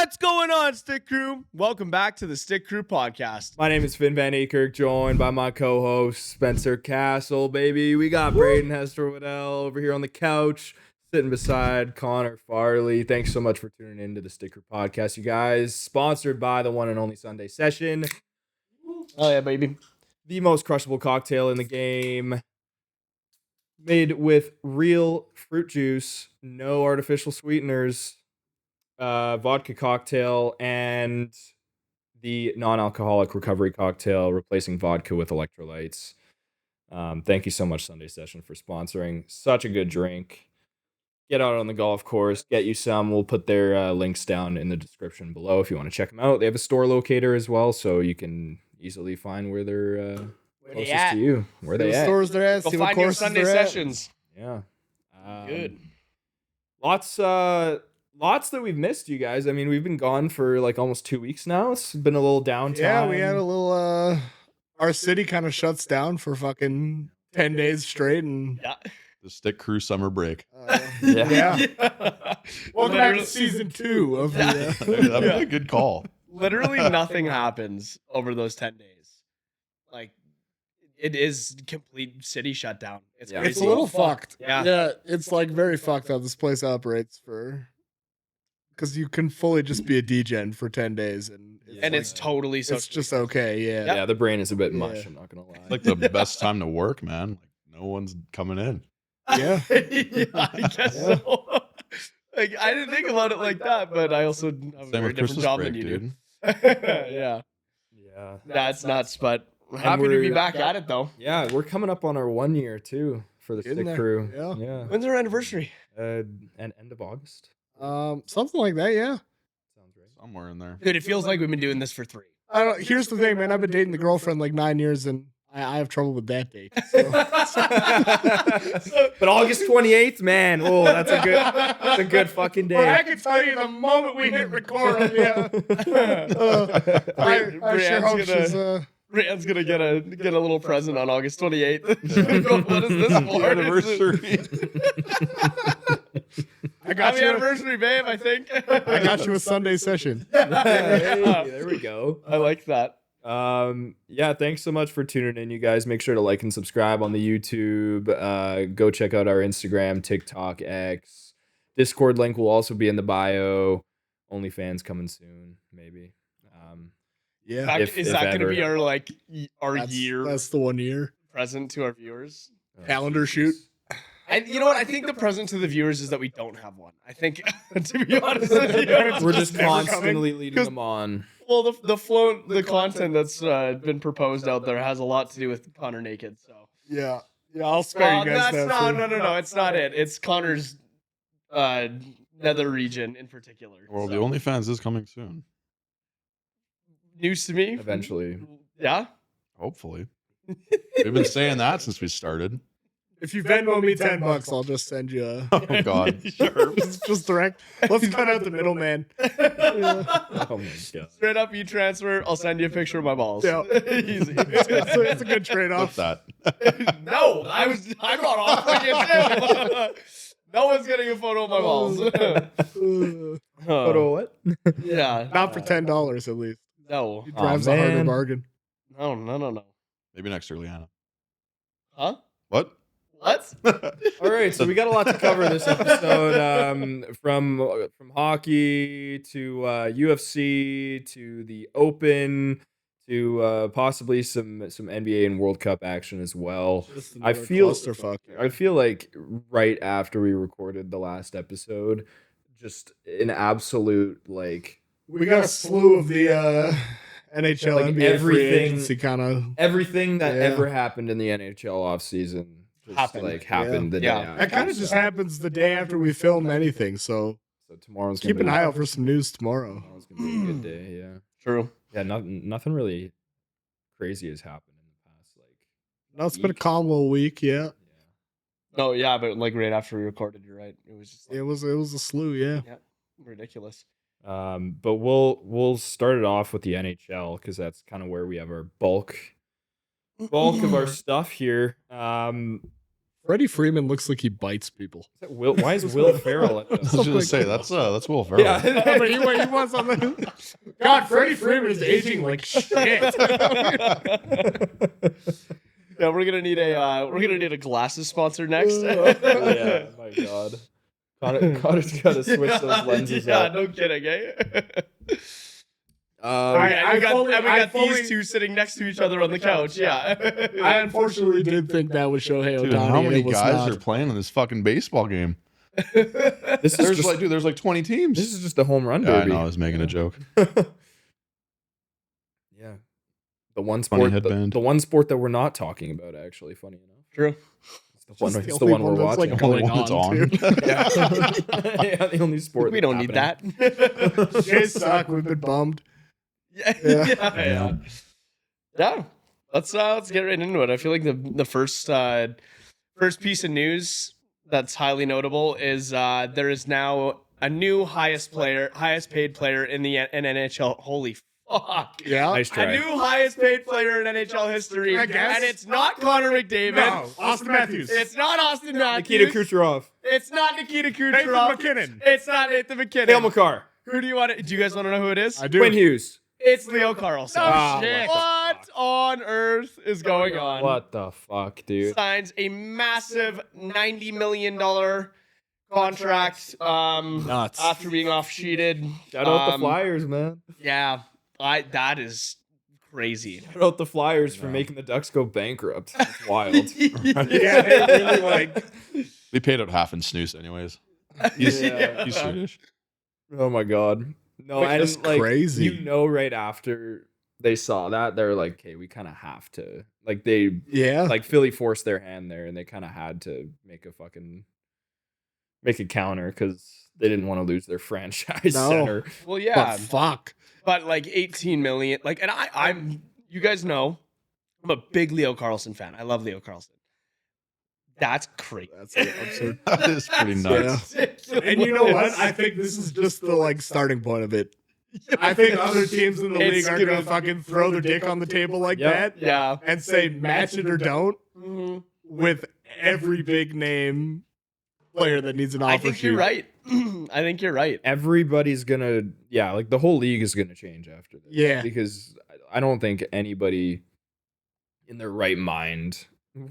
What's going on, Stick Crew? Welcome back to the Stick Crew podcast. My name is Finn Van Akerk, joined by my co-host Spencer Castle, baby. We got Braden Hester Waddell over here on the couch, sitting beside Connor Farley. Thanks so much for tuning in to the Stick Crew podcast, you guys. Sponsored by the one and only Sunday Session. Oh yeah, baby. The most crushable cocktail in the game. Made with real fruit juice, no artificial sweeteners. Vodka cocktail and the non-alcoholic recovery cocktail, replacing vodka with electrolytes. Thank you so much, Sunday Session, for sponsoring. Such a good drink. Get out on the golf course, get you some. We'll put their links down in the description below if you want to check them out. They have a store locator as well, so you can easily find where they're closest to you. Where they at? Stores they're at. Go See what find your courses Sunday they're at. sessions. Yeah. Good. Lots that we've missed, you guys. I mean, we've been gone for like almost 2 weeks now. It's been a little downtime. Yeah, we had a little. Our city kind of shuts down for fucking 10 days straight, and Yeah. The Stick Crew summer break. yeah. Welcome back Literally- to season 2 of the. That'd be a good call. Literally nothing happens over those 10 days. Like, it is complete city shutdown. It's Yeah. crazy. It's a little fucked. Yeah. Yeah, it's like very fucked how this place operates for. Because you can fully just be a degen for 10 days, and And like- it's totally so. it's just okay. Yeah. Yeah, the brain is a bit Yeah. much, I'm not going to lie. Like the best time to work, man. Like no one's coming in. Yeah. Yeah, I guess so. Like, I didn't think about it like that, but I also have a Same very with different Christmas job break, than you dude. do. Yeah. Yeah. That's nuts, but I'm happy to be we're- back at it, though. Yeah, we're coming up on our 1 year too for the Getting Stick there. Crew. Yeah. When's our anniversary? And end of August. Something like that. Yeah. Sounds right. Somewhere in there. Dude, it feels like we've been doing this for 3. I don't. Here's the thing, man. I've been dating the girlfriend like 9 years, and I have trouble with that date. So. But August 28th, man. Oh, that's a good fucking Well, I day. can tell you the moment we hit record, yeah. I sure hope she's. Rand's gonna get a little present on August 28th. What is this for? Anniversary. I got Happy you. anniversary, babe, I think. I got you a Sunday session. Hey, there we go. I like that. Yeah, thanks so much for tuning in, you guys. Make sure to like and subscribe on the YouTube. Go check out our Instagram, TikTok, X. Discord link will also be in the bio. OnlyFans coming soon, maybe. Yeah. Is that going to ever. be our our That's, year that's the 1 year. present to our viewers? Calendar shoot. And you know what? I think the present to the viewers is that we don't have one. I think, to be honest with you, We're just never coming. constantly leading them on. well, the content that's been proposed out there has a lot to do with Connor naked. So Yeah. Yeah, I'll spare you guys that. no, it's not it. It's Connor's nether region in particular. Well, So, the OnlyFans is coming soon. news to me. Eventually. Yeah. Hopefully. We've been saying that since we started. If you Venmo me $10, I'll just send you a. Oh God. Sure. just direct. Let's cut out the middleman. Oh my god. Straight up, you transfer. I'll send you a picture of my balls. Yeah. Easy. It's a good trade Flip off. that. No, I'm not offering it. No one's getting a photo of my balls. Photo what? Yeah. Not for $10 at least. No. He drives a harder man. bargain. No. Maybe next year, Liana. Huh? What? What? All right, so we got a lot to cover this episode. From hockey to UFC to the Open to possibly some NBA and World Cup action as well. I feel I feel like right after we recorded the last episode, just an absolute like We got a slew of the NHL, Like NBA everything- kind of. everything that Yeah. ever happened in the NHL offseason just Happened. happened the day Yeah. after. That kind of just happens the day after we film anything. So So tomorrow's gonna keep an be- eye out for some news tomorrow. Tomorrow's gonna be a good day. Yeah. True. Yeah, nothing really crazy has happened in the past. Like, No, it's been a calm little week. Yeah, yeah. No, yeah, but like right after we recorded, you're right. It was just like, it was a slew. Yeah, ridiculous. But we'll start it off with the NHL because that's kind of where we have our bulk of our stuff here. Freddie Freeman looks like he bites people. Why is Will Ferrell at I this? was gonna say that's Will Ferrell. Yeah. Oh, but he wants something. God, Freddie Freeman is aging like shit. Yeah, we're gonna need a glasses sponsor next. Yeah, my God. Connor's got to switch those lenses yeah, up. no kidding, eh? I And we got fully- these two sitting next to each other on the couch. Yeah. I unfortunately did think that was Shohei Ohtani. Dude, how many It was guys not. are playing in this fucking baseball game? This is There's just, there's like 20 teams. this is just a home run Yeah, I derby. know. I was making a joke. Yeah. The one Funny sport, headband. the one sport that we're not talking about, actually, funny enough. True. It's the one, Just it's the the only one we're one that's, like, watching. going Only one that's on, on. too. Yeah, the only sport. We that's don't need happening. that. Jays suck. We've been bummed. Yeah. Yeah. Yeah. Yeah. Let's get right into it. I feel like the first piece of news that's highly notable is there is now a new highest paid player in the NHL. Holy fuck. Yeah. Nice A try. new highest paid player in NHL history. I guess. And it's not Connor McDavid. No, Austin Matthews. It's not Austin Matthews. Nikita Kucherov. It's not Nikita Nathan Kucherov. McKinnon. It's not Nathan McKinnon. Dale McCarr. Who do you want to, do you guys want to know who it is? I do. Quinn Hughes. It's Leo Carlsson. Oh, shit. What on earth is going on? What the fuck, dude? Signs a massive $90 million contract Nuts. after being off-sheeted. Shout out the Flyers, man. Yeah, that is crazy. Shout out the Flyers for making the Ducks go bankrupt. That's wild. Yeah, it really like. We paid out half in snooze anyways. He's, Yeah. he's Swedish. Oh my God. No, Like, and that's like crazy. you know, right after they saw that, they're like, "Okay, we kind of have to." Like they, Yeah. like Philly forced their hand there, and they kind of had to make a counter because they didn't want to lose their franchise No. center. Well, yeah, But fuck. but like 18 million, like, and I'm, you guys know, I'm a big Leo Carlsson fan. I love Leo Carlsson. That's crazy. That's absurd. That is pretty nuts. And you know what? I think this is just the like starting point of it. I think other teams in the It's league are gonna gonna fucking throw their dick on the table like Yep. that Yeah. and say match it or don't Mhm. with every big name player that needs an offer I think you're sheet. right. I think you're right. Everybody's gonna, yeah, like the whole league is gonna change after this. Yeah. because I don't think anybody in their right mind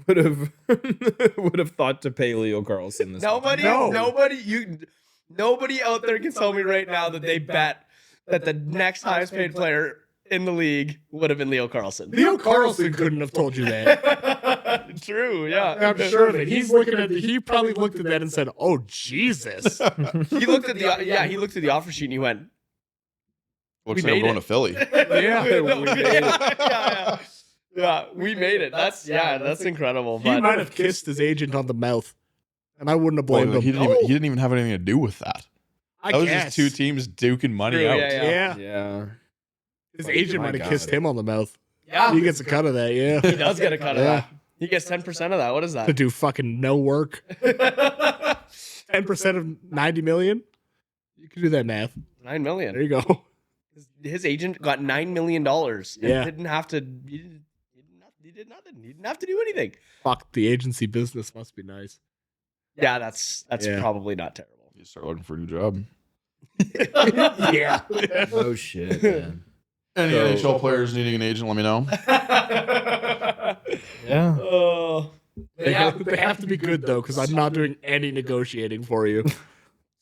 would have thought to pay Leo Carlsson this. Nobody, No. nobody out there can tell me right now that they bet that the next highest paid player in the league would have been Leo Carlsson. Leo Carlsson couldn't have told you that. True, yeah. I'm sure of it. He probably looked at that and said, "Oh Jesus." He looked at the offer sheet and he went, Looks We like I'm made going it. to Philly. Yeah, No, we made it. yeah. Yeah, we made it. That's incredible. He But might have kissed his agent on the mouth, and I wouldn't have Well, blamed he him. didn't even have anything to do with that. I That was guess. just two teams duking money True, out. yeah. Yeah. Yeah, His Oh agent my might have God. kissed him on the mouth. yeah, He gets a cut of that, yeah. he does get a cut of Yeah. that. He gets 10% of that. What is To that? do fucking no work. 10% of 90 million? You can do that math. 9 million. There you go. His agent got $9 million. And Yeah. didn't have to. He did nothing. He didn't have to do anything. Fuck, the agency business must be nice. Yeah, that's Yeah. probably not terrible. You start looking for a new job. Yeah. oh shit, man. Any So- NHL players needing an agent, let me know. Yeah, Oh. They have to be good, though, because I'm not doing any negotiating for you.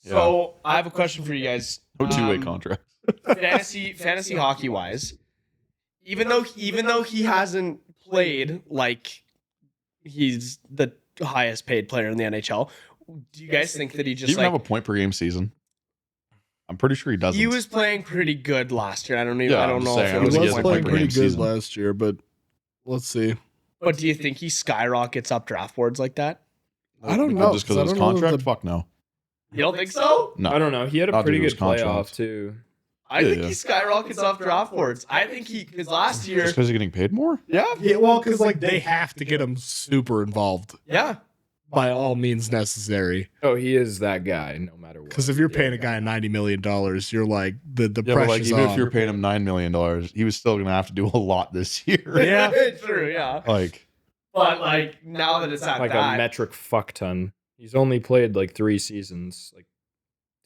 So I have a question for you guys. No two-way contract. Fantasy hockey wise, even though he hasn't played like he's the highest paid player in the NHL, do you guys think that he Do you just even like have a point per game season? I'm pretty sure he doesn't. he was playing pretty good last year? I don't Yeah, I I'm don't just know saying, if I it don't was He think he was has a playing point per pretty game good season. last year, but let's see. But do you think he skyrockets up draft boards like that? I don't know. Just because 'cause I of his don't know contract? the- Fuck no. You don't think so? No. I don't know. He had a Not pretty due to good his playoff contract. too. I Yeah, think yeah. he skyrockets off draft boards. I think because last year, Just because he's getting paid more? yeah, Yeah, well, because like they have to get him super involved yeah. by all means necessary. Oh, he is that guy, no matter what. Because if you're paying a guy $90 million, you're like the Yeah, but pressure's like even on. if you're paying him $9 million, he was still gonna have to do a lot this year. Yeah. True, yeah. Like But like now that it's at like that, a metric fuck ton. He's only played like 3 seasons, like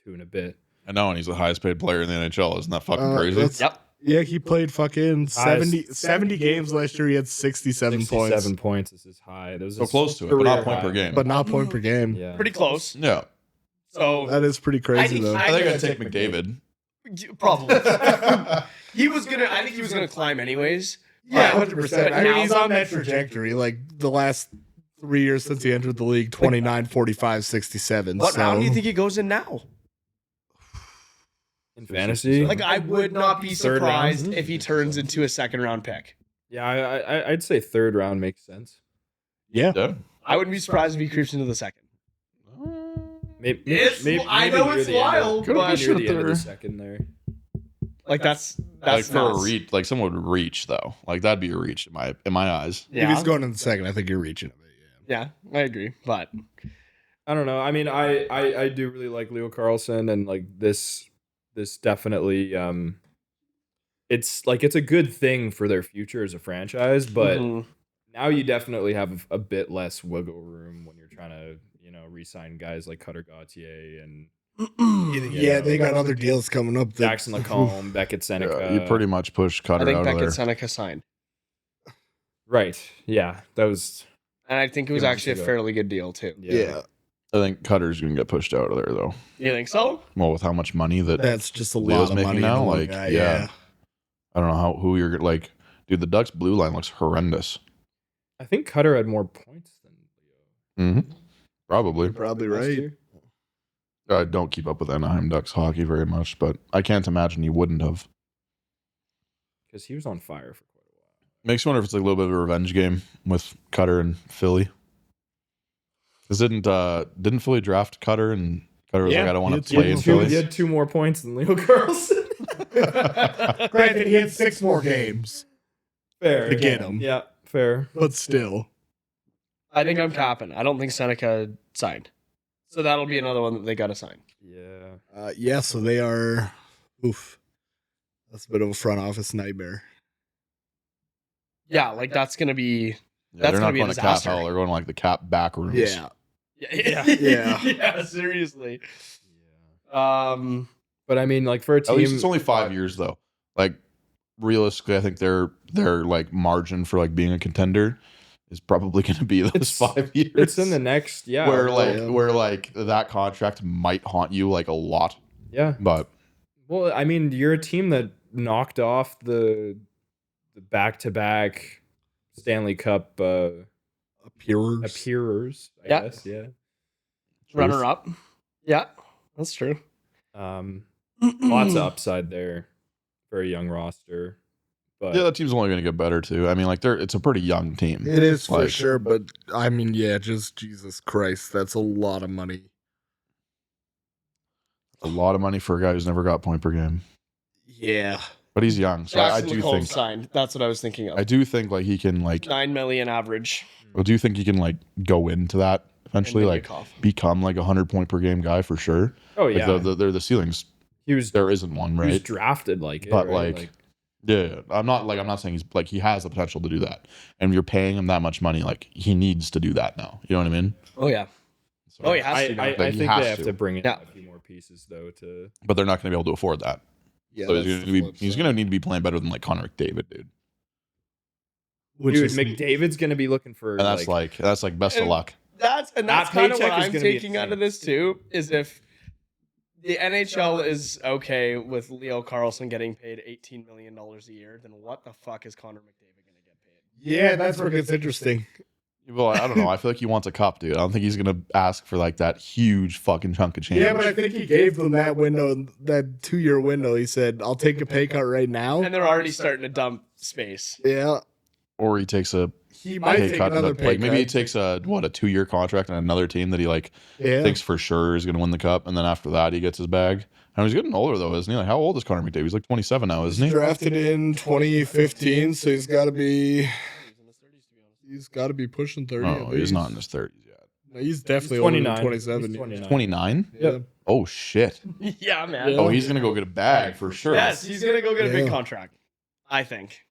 2 and a bit. I know, and he's the highest paid player in the NHL. Isn't that fucking crazy? that's- yep. Yeah, he played fucking Highest- 70 games last year. He had 67 points, 67 points is his high. That was So his close to it, but not career point per high. game. but not point per game. Yeah. Pretty close. Yeah. So That is pretty crazy, though. I think I'd take McDavid. probably he was gonna. I think he was gonna climb anyways. Yeah, But- 100%. but I mean, now- he's on that trajectory. Like the last 3 years since he entered the league, 29, 45, 67. What so. round do you think he goes in now? In fantasy? Like, I would not be Third round? surprised if he turns into a second round pick. Yeah, I'd say 3rd round makes sense. Yeah. Yeah. I wouldn't be surprised if he creeps into the second. Maybe, I know near it's the end of- wild, maybe but near the end of the there. second there. like that's Like for nuts. a reach, like someone would reach though. Like that'd be a reach in my eyes. If Yeah, he's going in the second, I think you're reaching it. yeah, I agree. But I don't know. I mean, I do really like Leo Carlsson, and like this definitely it's like it's a good thing for their future as a franchise, but mhm. now you definitely have a bit less wiggle room when you're trying to, re-sign guys like Cutter Gauthier and Yeah, they got other deals coming up. that- Jackson Lacombe, Beckett Seneca. Yeah, you pretty much push I Cutter think out of Beckett there. Seneca signed, Right. Yeah. That was and I think it was Few actually a months ago. fairly good deal too. Yeah, I think Cutter's gonna get pushed out of there though. You think so? Well, with how much money that that's just a Leo's lot of making money now, in one like, guy, yeah. I don't know who you're like. Dude, the Ducks blue line looks horrendous. I think Cutter had more points than Leo. Mm-hmm. Probably. You're probably last right. year. I don't keep up with Anaheim Ducks hockey very much, but I can't imagine he wouldn't have. Because he was on fire for quite a while. Makes me wonder if it's like a little bit of a revenge game with Cutter and Philly. Because didn't Philly draft Cutter and Cutter was Yeah, like, I don't want he to had play in two- Philly. He had 2 more points than Leo Carlsson. Granted, he had 6 more games, Fair. To get him. Yeah, fair. but still. I think I'm capping. I don't think Seneca signed, so that'll be another one that they got to sign. Yeah. Yeah, so they are. Oof, that's a bit of a front office nightmare. Yeah, like that's gonna be. Yeah, That's they're gonna not be a going to cap disaster. hell. They're going to like the cap back rooms. Yeah, Yeah, Yeah. yeah. Seriously. Yeah. But I mean, like for a At team, least it's only 5 years though. Like realistically, I think their like margin for like being a contender is probably going to be those It's- 5 years. it's in the next. Yeah. where like that contract might haunt you like a lot. Yeah. But Well, I mean, you're a team that knocked off the back-to-back Stanley Cup appearers. I Yeah. guess. Yeah. Runner up. Yeah, that's true. Lots of upside there. Very young roster. But yeah, that team's only going to get better too. I mean, like it's a pretty young team. it is for Like- sure. But I mean, yeah, just Jesus Christ, that's a lot of money. A lot of money for a guy who's never got point per game. Yeah, But he's young, so I Jackson do Lacombe think signed. That's what I was thinking of. I do think like he can like. 9 million average. Well, do you think he can like go into that eventually, And like Mikheyev. become like a 100-point per game guy for sure? oh Like yeah, the ceilings. he was There isn't one, he was right? drafted like it, But, right? like, Yeah, I'm not saying he's like he has the potential to do that, and if you're paying him that much money, like he needs to do that now. You know what I mean? Oh yeah. So, Oh, he has to. now. I Like, he think has they have to. to bring in Yeah. a few more pieces though to. But they're not going to be able to afford that. yeah. So that's he's the flip going side. to need to be playing better than like Connor McDavid, dude. Which Dude, is- McDavid's gonna be looking for. And that's like best of And- luck. That's That kind of paycheck what is I'm gonna be taking out of insane. this too. Is if the NHL is okay with Leo Carlsson getting paid $18 million a year, then what the fuck is Connor McDavid going to get paid? yeah, that's where it gets interesting. Well, I don't know. I feel like he wants a cup, dude. I don't think he's going to ask for like that huge fucking chunk of change. Yeah, but I think he gave them that window, that 2-year window. He said, "I'll take a pay cut right now." And they're already starting to dump space. Yeah, Or he takes a he might pay take cut. another pay Like maybe he cut. takes a 2-year contract and another team that he like Yeah, thinks for sure is going to win the cup, and then after that he gets his bag. And he's getting older though, isn't he? Like how old is Connor McDavid? He's like 27 now, isn't he? drafted in 2015, so he's got to be. He's got to be pushing 30. Oh, at he's least. not in his 30s yet. No, he's definitely He's older than 29. 27. He's 29. 29? Yeah. Oh shit! Yeah, man. Yeah. Oh, he's gonna go get a bag for sure. Yes, he's going to go get a big Yeah. contract, I think.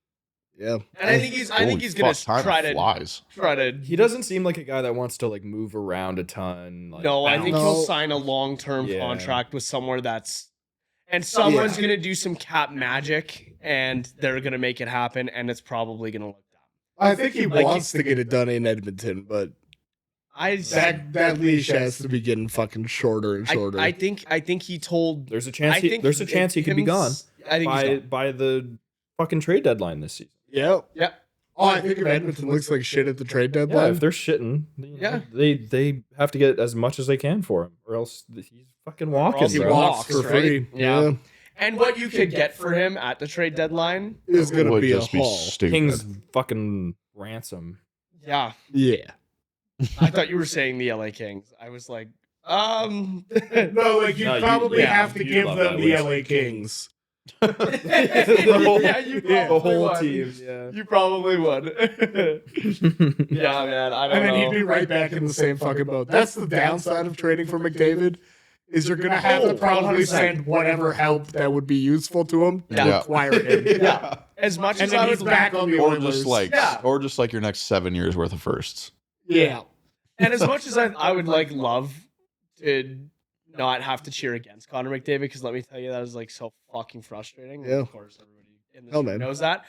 Yeah. And I think he's gonna try to. He doesn't seem like a guy that wants to like move around a ton. Like, No, I think No. he'll sign a long-term Yeah. contract with somewhere and someone's gonna do some cap magic, and they're gonna make it happen, and it's probably gonna look down. I think he Like, wants to get it done in Edmonton, but that leash has to be getting fucking shorter and shorter. I think he told. there's a chance. I think There's a chance he could be gone I think he's gone. by the fucking trade deadline this season. yeah. Yeah. Oh, I think if Edmonton looks like shit at the trade Yeah, deadline. if they're shitting, Yeah. they have to get as much as they can for him, or else he's fucking walking. he He bro. walks for right? free. Yeah. And what you could get for him at the trade deadline, Is going to Would be a just be haul. stupid. King's fucking ransom. yeah. Yeah. I thought you were saying the LA Kings. I was like, No, like you No, probably yeah, have to you'd give love them that, the wouldn't LA Kings. yeah, you The probably whole would. team. Yeah. You probably would. Yeah, man. I don't And then know. he'd be right back in the same fucking boat. That's the downside of trading for McDavid. Is you're gonna have to probably 100%. send whatever help that would be useful to him to Yeah. acquire him. Yeah. As much And as then I he's would back on the or Oilers. just like Yeah. your next 7 years worth of firsts. Yeah. and as much as I would like love to not have to cheer against Connor McDavid, because let me tell you, that is like so fucking frustrating. Yeah. Of course, everybody in this Oh, room man. knows that.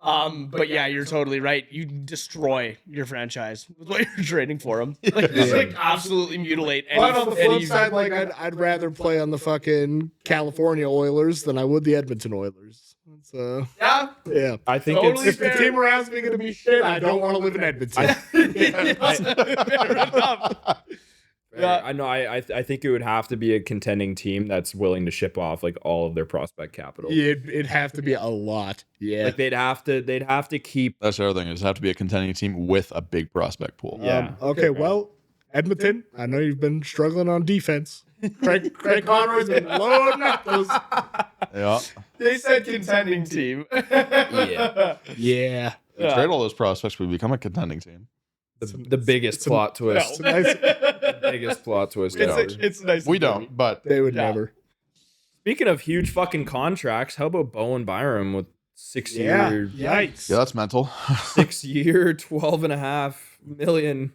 But yeah, you're totally right. You destroy your franchise with what you're trading for him. Like, just like absolutely mutilate. But on the flip any- side, like I'd rather play on the fucking California Oilers than I would the Edmonton Oilers. So yeah, yeah. I think Totally If the fair. team around me gonna be shit, I don't want to live in Edmonton. Yes, fair enough. Yeah, I know. I think it would have to be a contending team that's willing to ship off like all of their prospect capital. Yeah, it'd have to be a lot. Yeah. Like they'd have to keep. That's the other thing is have to be a contending team with a big prospect pool. Yeah. Okay. Well, Edmonton. I know you've been struggling on defense. Craig Conroy's been loading up those. Yeah. They said contending team. Yeah. Yeah. You trade all those prospects, we become a contending team. The biggest plot twist. Nice. Biggest plot twist It's, ever. it's nice. We to hear. don't, but They would Yeah. never. Speaking of huge fucking contracts, how about Bowen Byram with 6 Yeah. year, Yikes. yeah, that's mental. 6 year, 12.5 million,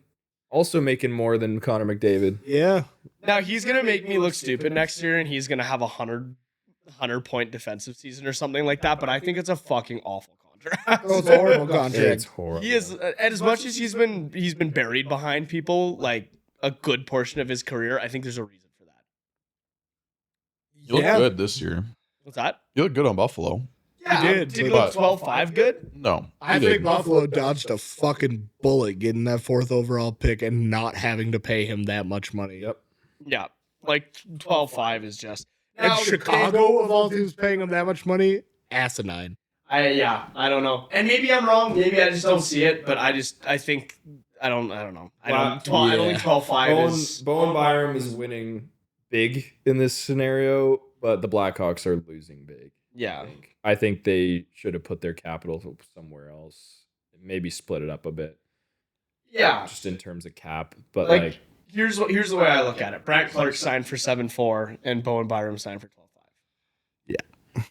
also making more than Connor McDavid. Yeah. Now he's gonna make me look stupid next year, and he's gonna have a 100-point defensive season or something like that. But I think it's a fucking awful contract. Oh, it's a horrible It's contract. horrible. He is, and as much as he's been buried behind people like a good portion of his career, I think there's a reason for that. You look Yeah. good this year. What's that? You look good on Buffalo. Yeah, did, Did he but- look 12-5 good? No. I you think didn't. Buffalo dodged a fucking bullet getting that 4th overall pick and not having to pay him that much money. Yep. Yeah, like 12-5 is just. And Now, Chicago, of all teams, paying him that much money, asinine. I don't know, and maybe I'm wrong. Maybe I just don't see it, but I think I don't know. I don't think 12-5 is. Bowen Byram is winning big in this scenario, but the Blackhawks are losing big. Yeah, I think they should have put their capital somewhere else. Maybe split it up a bit, yeah. just in terms of cap. But Like, like here's the way I look at it. Brant Clark signed for 7-4, and Bowen Byram signed for 12-5. Yeah.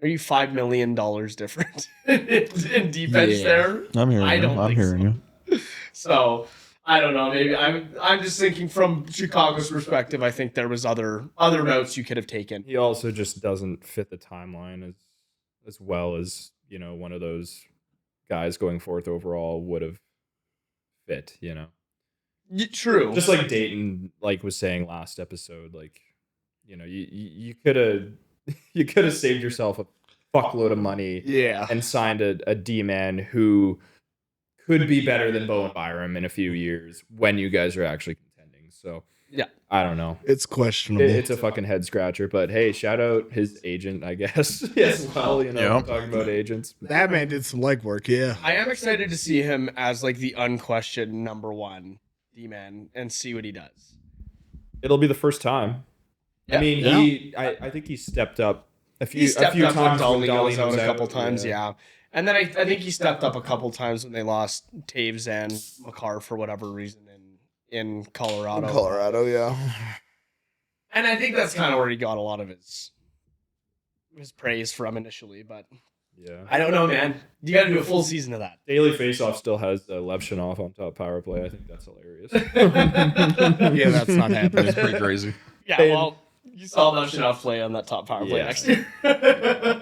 Are you $5 million different in defense Yeah. there? I'm hearing I you. don't I'm think hearing so. you. So I don't know. Maybe I'm just thinking from Chicago's perspective. I think there was other routes you could have taken. he also just doesn't fit the timeline as well as, you know, one of those guys going 4th overall would have fit, you know. True. Just like Dayton like was saying last episode, like, you know, you could have saved yourself a fuckload of money Yeah. and signed a D-man who could be better than Bowen Byram in a few years when you guys are actually contending. So Yeah. I don't know. It's questionable. It's a fucking head scratcher, but hey, shout out his agent, I guess. As well, you know, Yeah. talking about agents. That man did some legwork, yeah. I am excited to see him as like the unquestioned number one D-man and see what he does. It'll be the first time. Yeah. I mean, I think he stepped up a few He stepped up when times when Dolly Dolly was out was a couple out, times, yeah. And then I think he stepped up a couple times when they lost Taves and Makar for whatever reason in Colorado. yeah. And I think that's kind of where he got a lot of his praise from initially, but Yeah. I don't know, man. You got to do a full season of that. Daily Faceoff still has Levshunov on top power play. I think that's hilarious. Yeah, that's not happening. It's pretty crazy. Yeah, well, you saw that shit off play on that top power play Yeah. next year.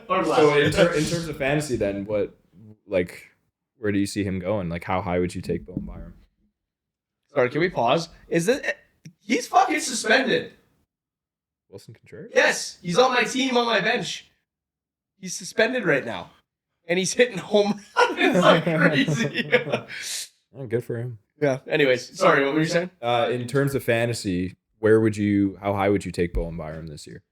Or last So year. in terms of fantasy, then where do you see him going? Like, how high would you take Bowen Byram? Sorry, can we pause? Is it? He's fucking suspended. Wilson Contreras? Yes, he's on my team on my bench. He's suspended right now, and he's hitting home runs like crazy. Oh, good for him. Yeah. Anyways, sorry, what were you saying? In terms of fantasy, how high would you take Bowen Byram this year?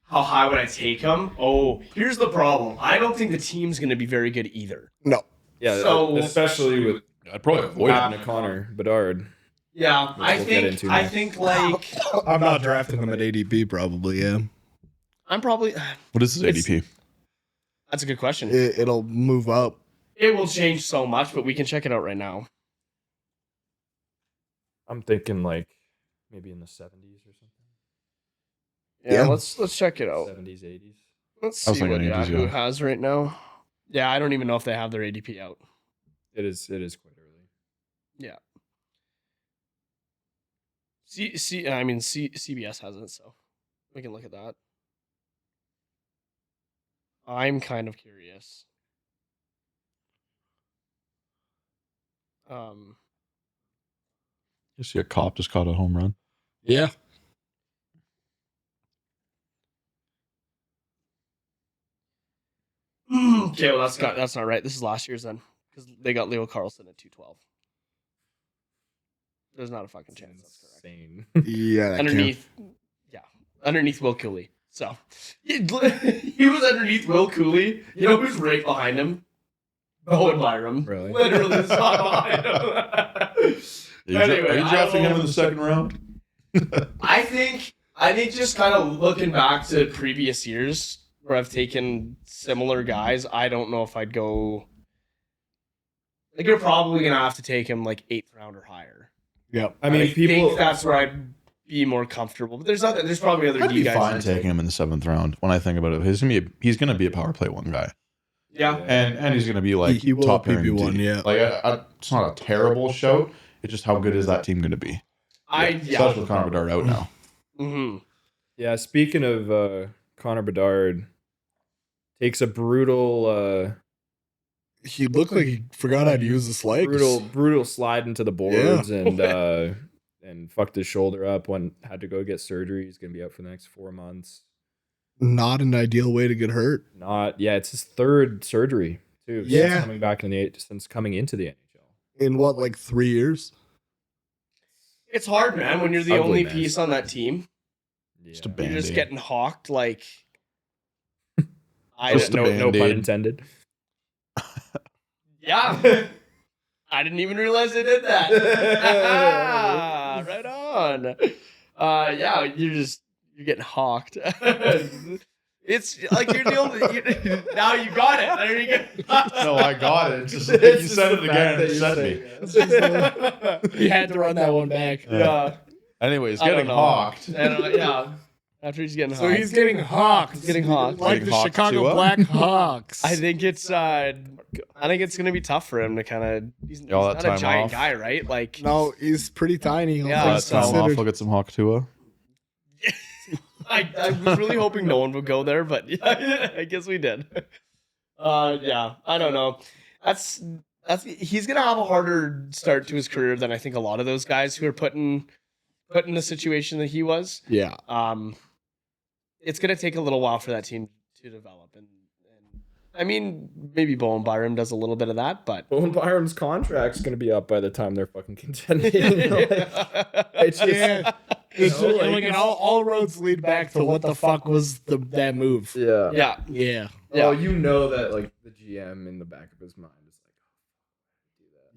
How high would I take him? Oh, here's the problem. I don't think the team's going to be very good either. No. Yeah, So- especially with I'd probably avoid what it. happened to Connor Bedard. Yeah, Which we'll get into I next. think like I'm not drafting him at ADP, probably, yeah. I'm probably. What is his It's- ADP? That's a good question. It'll move up. It will change so much, but we can check it out right now. I'm thinking like maybe in the 70s or something. Yeah, Yeah. let's check it out. 70s, 80s. Let's I was see what thinking 80s, Yahoo yeah. has right now. Yeah, I don't even know if they have their ADP out. It is quite early. Yeah. CBS has it, so we can look at that. I'm kind of curious. You see a cop just caught a home run. Yeah. Okay, well that's not right. This is last year's then, because they got Leo Carlsson at 212. There's not a fucking chance that's correct. Insane. Yeah. that Underneath Will Cooley. So he was underneath Will Cooley. You know who's right behind him? Bowen Byram. Really? Literally the spot behind him. Anyway, Are you I drafting don't him know. in the second round? I think just kind of looking back to previous years where I've taken similar guys, I don't know if I'd go. Like you're probably gonna have to take him like 8th round or higher. Yep. I mean, people. think that's where I'd be more comfortable. But there's probably other I'd D be guys. fine that- taking him in the 7th round. When I think about it, he's gonna be a power play one guy, Yeah. and he's gonna be like He will top be pairing one, D. yeah. Like it's not a terrible shout. It's just how good is that team gonna be? Especially with Connor Bedard out now. Mm-hmm. Yeah, speaking of Connor Bedard, takes a brutal He looked like he forgot how to use his legs. brutal slide into the boards and fucked his shoulder up. Had to go get surgery. He's gonna be out for the next 4 months. Not an ideal way to get hurt. It's his 3rd surgery too. Yeah. Since coming into the NHL. In what, like 3 years? It's hard, man, when you're the Ugly, only man. piece on that team. Just a Yeah. You're Band-Aid. just getting hawked like. Just a No pun Band-Aid. intended. Yeah. I didn't even realize they did that. Right on. Yeah, you're getting hawked. It's like you're the only. Now you got it. There you go. No, I got it. Just, It's you just said the it fact again. that It you sent say me. He had to run that one back. Yeah. Anyways, I don't getting know. hawked. And, yeah. After he's getting So hawked. he's getting hawked. He's getting hawked. Like Getting the hawked Chicago Tua? Black Hawks. I think it's gonna be tough for him to kind of. He's All that not a time giant off. guy, right? Like No, he's pretty tiny. all Yeah, things Last time off, considered. we'll get some hawk Tua. I was really hoping no one would go there, but yeah, I guess we did. Yeah, I don't know. That's he's gonna have a harder start to his career than I think a lot of those guys who are put in the situation that he was. Yeah. It's gonna take a little while for that team to develop, and I mean maybe Bowen Byram does a little bit of that, but Bowen Byram's contract's gonna be up by the time they're fucking contending. It's just, Yeah. It's You know, just, like- like, all roads lead back to what the fuck was that move. yeah. yeah, Yeah. Yeah. Oh, you know that like the GM in the back of his mind is like,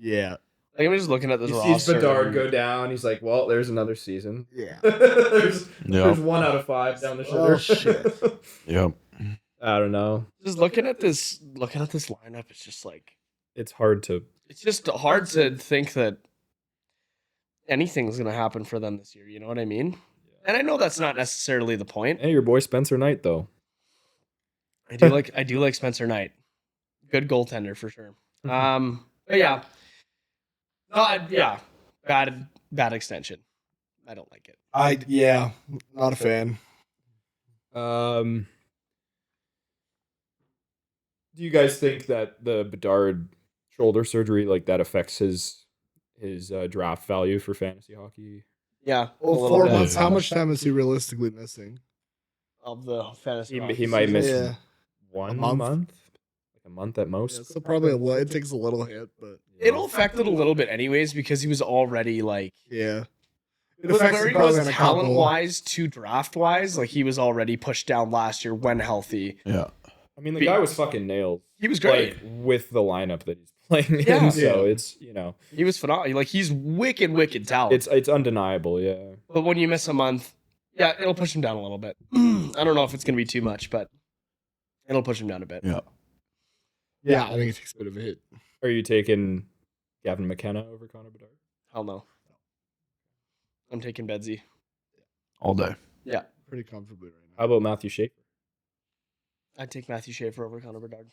Yeah. like I'm just looking at this he roster. sees Bedard go down. He's like, well, there's another season. Yeah. there's Yeah. 1 out of 5 down the Oh, shitter. shit. Yep. I don't know. Just looking at this lineup, it's just like It's hard to. it's just hard to think that anything's gonna happen for them this year. You know what I mean? And I know that's not necessarily the point. Hey, your boy Spencer Knight though. I do like Spencer Knight. Good goaltender for sure. But yeah. Bad extension. I don't like it. Not a fan. Do you guys think that the Bedard shoulder surgery like that affects his draft value for fantasy hockey? Yeah. Well, a little 4 bit months. How much time is he realistically missing? of the fantasy. He might miss Yeah. 1 month? month, like a month at most. Yeah, so probably it takes a little hit, but It'll affect it a little bit anyways because he was already like yeah. It where affects he it probably was on a talent couple. wise to draft wise, like he was already pushed down last year when healthy. Yeah. I mean, the guy was fucking nailed. He was great. Like, with the lineup that he's playing Yeah. in, so Yeah. it's He was phenomenal. Like he's wicked talent. it's undeniable, yeah. But when you miss a month, yeah, it'll push him down a little bit. I don't know if it's gonna be too much, but it'll push him down a bit. Yeah. Yeah, I think it takes a bit of a hit. Are you taking Gavin McKenna over Connor Bedard? Hell no. I'm taking Bedsy. All day. Yeah. Pretty comfortably right How about Matthew Schaefer? I'd take Matthew Schaefer over Connor Bedard.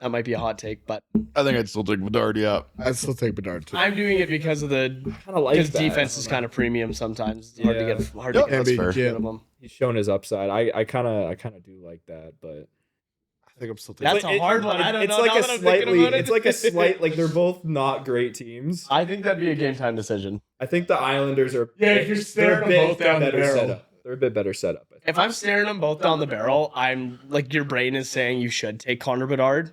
That might be a hot take, but I think I'd still take Bedard. Yeah. now. I'd still take Bedard too. I'm doing it because of the Kind of like because that. defense is kind of premium sometimes. It's hard to Yeah. get hard Yep, to get that's rid fair. of them. He's shown his upside. I kind of do like that, but I think I'm still taking. That's a hard one. I don't it's know. like Now a that I'm thinking slightly. about it. It's like a slight. Like they're both not great teams. I think that'd be a game time decision. I think the Islanders are. Yeah, if you're staring they're a them bit both down the better barrel. set up. They're a bit better set up. I think. If I'm staring them both down the barrel, I'm like your brain is saying you should take Connor Bedard,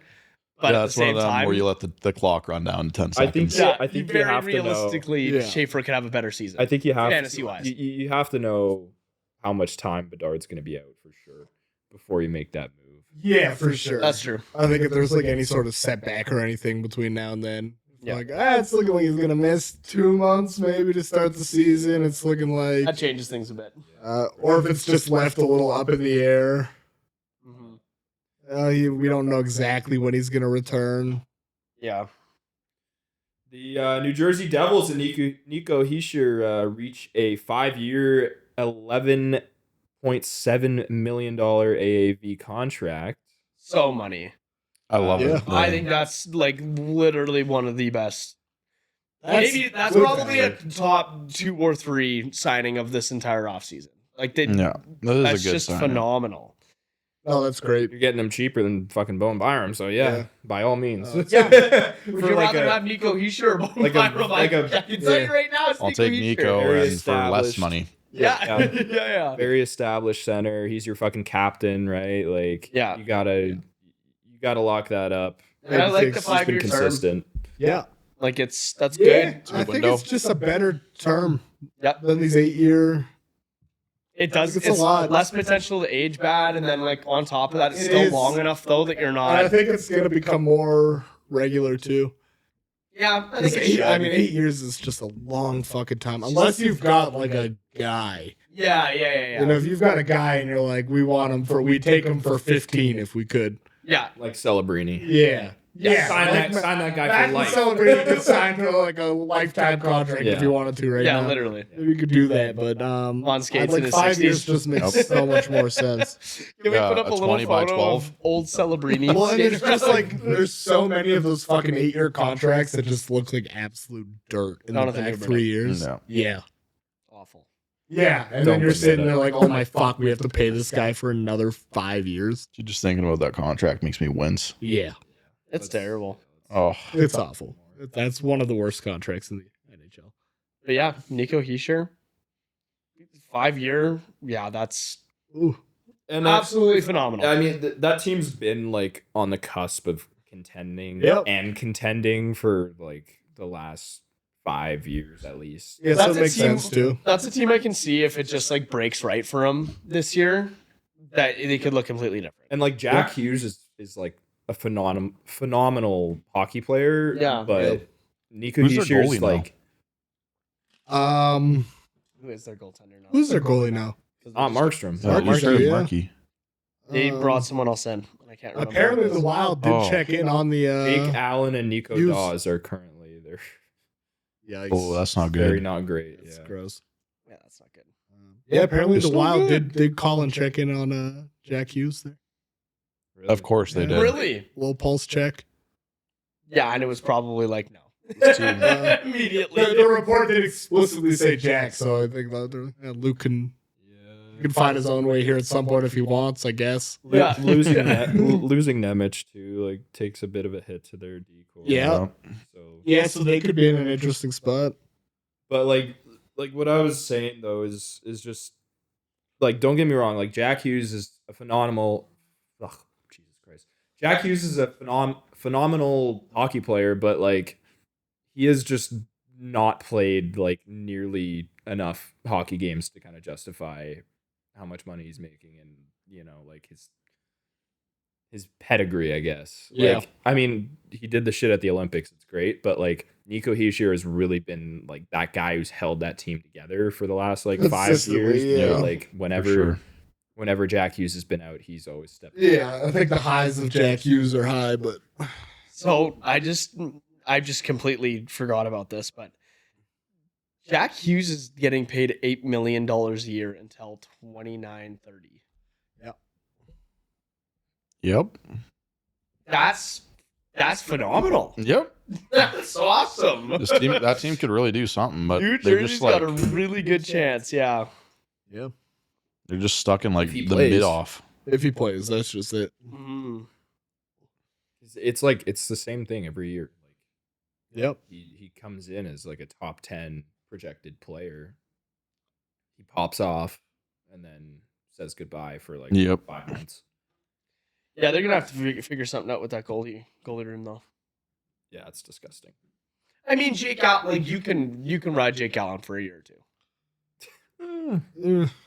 but yeah, at the that's one same of them time, where you let the clock run down to 10 I seconds. think yeah, I think you very have to know. realistically, Yeah. Schaefer could have a better season. I think you have Fantasy-wise. You have to know how much time Bedard's going to be out for sure before you make that move. Yeah, for sure. That's true. I think if there's like any sort of setback or anything between now and then, Yeah. like it's looking like he's gonna miss 2 months maybe to start the season. It's looking like, That changes things a bit. or if it's just left a little up in the air. Mm-hmm. We don't know exactly when he's gonna return. Yeah. The New Jersey Devils and Nico Hischier reach a 5-year, $11.7 million AAV contract. So money. I love Yeah. it. I think that's like literally one of the best. Maybe that's good probably a value. top 2 or 3 signing of this entire offseason. Like they, Yeah, that is that's a good just sign. phenomenal. Oh, that's great. You're getting them cheaper than fucking Bowen Byram, so yeah. By all means. Yeah. Would For you like rather a- have Nico Hischier or like a- Byram? like a- I can tell you yeah. right now, it's I'll Nico take Hischier. Nico Very and for less established. money. Yeah. Yeah. yeah. Very established center. He's your fucking captain, right? Like, Yeah. you gotta lock that up. And I like the He's He's been 5-year term. consistent. Yeah, Like that's yeah. good. I think window. it's just a better term Yep. than these 8-year. It does. It's It's, a lot. less potential to age bad, and then like on top of that, it's It still is. long enough though that you're And I not. think it's gonna become more regular too. Yeah, I think it should. I mean, 8 years is just a long fucking time, unless you've got like a guy. Yeah. You know, if you've got a guy and you're like, we take him for 15 if we could. Yeah. Like Celebrini. Yeah. Sign that guy Back for life. Celebrity could sign for like a lifetime contract Yeah. if you wanted to right Yeah, now. literally. We could do that, but On skates like in his 5 years 60s. just makes so much more sense. Can we Yeah, put up a a little 20 by photo 12. of old Celebrini? Well, and it's just like there's so many of those fucking 8-year contracts that just look like absolute dirt in the Jonathan back Huberdeau. 3 years. No. Yeah. Awful. Yeah, and Don't then you're bring sitting that there up. like, oh my fuck, we have to pay this guy for another 5 years. Just thinking about that contract makes me wince. Yeah, It's terrible. Oh, it's awful. That's one of the worst contracts in the NHL. But yeah, Nico Hischier, 5-year. Yeah, that's Ooh, And absolutely phenomenal. I mean, that team's been like on the cusp of contending Yep. and contending for like the last 5 years at least. yeah, so That's it a makes team- sense too. That's a team I can see if it just like breaks right for them this year, that they could look completely different. And like Jack Hughes is like a phenomenal hockey player. Yeah. But Nico Who's their Hischier's goalie now? like Who is their goaltender now? Who's their goalie now? Markstrom. Marky, Marky. yeah. Marky. They Um, brought someone else in. I can't remember. Apparently, who it the is. Wild did Oh. check in on the. Jake Allen and Nico Hughes. Dawes are currently there. Yikes. Oh, that's not Very good. not great. That's Yeah. gross. Yeah, that's not good. Yeah, apparently It's the still Wild good. did call and check in on Jack Hughes there. Of course they Yeah. did. Really? Little pulse check. Yeah, and it was probably like no. Immediately. The report did explicitly say Jack, so I think that Luke can find his own way here at some point if he wants, I guess. Yeah. Losing losing Nemec too like takes a bit of a hit to their decor. Yeah. So Yeah, so they could be in an interesting spot. but like what I was saying though is just like don't get me wrong, like Jack Hughes is a phenomenal Jesus Christ. Jack Hughes is a phenomenal hockey player, but like he has just not played like nearly enough hockey games to kind of justify how much money he's making and like his pedigree, I guess. Yeah. Like, I mean, he did the shit at the Olympics. It's great, but like Nico Hischier has really been like that guy who's held that team together for the last like 5 Consistently, years. yeah. Like whenever Jack Hughes has been out, he's always stepped up. Yeah, I think the highs of Jack Hughes are high, but So I just completely forgot about this, but Jack Hughes is getting paid $8 million a year until 29-30. Yep. That's phenomenal. Yep. That's awesome. That team could really do something, but New they're Jersey's just like got a really good chance. Yeah. yeah, they're just stuck in like If he the plays. mid off. if he plays, that's just it. Mm. It's like it's the same thing every year. Like Yep. he comes in as like a top 10 projected player. He pops off and then says goodbye for like Yep. 5 months. Yeah, they're gonna have to figure something out with that goalie room though. Yeah, it's disgusting. I mean, Jake Allen, like you can ride Jake Allen for a year or two.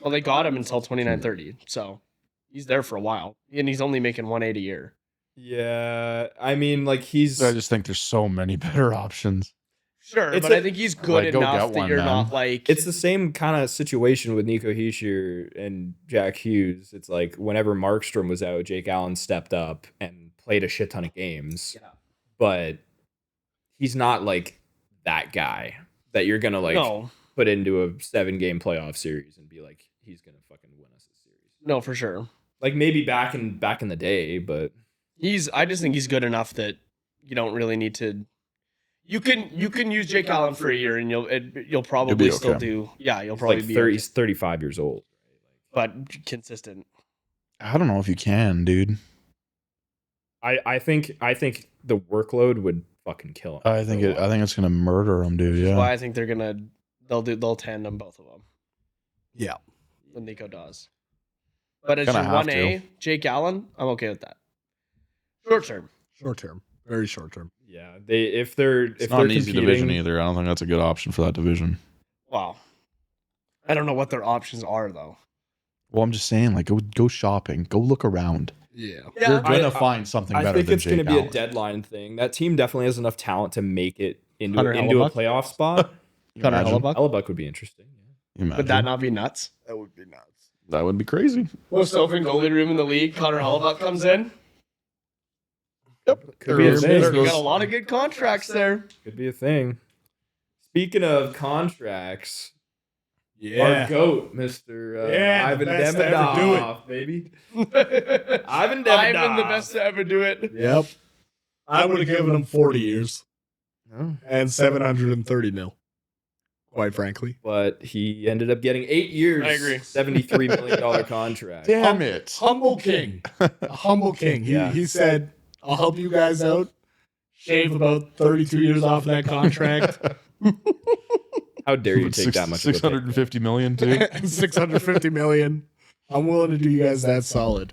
Well, they got him until 29-30, so he's there for a while, and he's only making 180 a year. Yeah, I mean, like he's I just think there's so many better options. Sure, It's but a- I think he's good Like, go enough get that one, you're man. not like it's the same kind of situation with Nico Hischier and Jack Hughes. It's like whenever Markstrom was out, Jake Allen stepped up and played a shit ton of games. Yeah. But he's not like that guy that you're gonna like no, put into a 7-game playoff series and be like, he's gonna fucking win us a series. no, for sure. Like maybe back in the day, but I just think he's good enough that you don't really need to. You can use Jake Allen for a year and you'll probably be still okay. do. Yeah, you'll he's probably like be 30, okay, he's 35 years old. but consistent. I don't know if you can, dude. I think the workload would fucking kill him. I think it's gonna murder him, dude. That's why Yeah. I think they'll tandem both of them Yeah. when Nico does. But as Gonna your have 1A, Jake Allen, I'm okay with that. Short term. Short term. Very short term. Yeah, if they're It's not an easy competing, division either. I don't think that's a good option for that division. Wow. I don't know what their options are though. Well, I'm just saying, like, go shopping, go look around. Yeah. You're gonna I- find something I better think than it's Jake going to be Allen. a deadline thing. That team definitely has enough talent to make it into Hunter a Hellebuck? playoff spot. Connor Imagine. Hellebuck? Hellebuck would be interesting. Yeah. Imagine. Would that not be nuts? That would be nuts. That would be crazy. Most open goalie room in the league. Connor Hellebuck comes in. Could be a thing. You got a lot of good contracts there. Could be a thing. Speaking of contracts, our Yeah. goat, Mr. Yeah, Ivan the best to ever do Demidov, baby. Ivan Ivan the Demidov. best to ever do it. Yep. I would have given him 40 years No. and 730 mil. Quite frankly. But he ended up getting 8 years, I agree. $73 million contract. Damn it. Humble king. A humble king. Yeah. He said, I'll help you guys out. Shave about 32 years off that contract. How dare you take that much of a pay cut? 650 million, too. 650 million. I'm willing to do you guys that solid.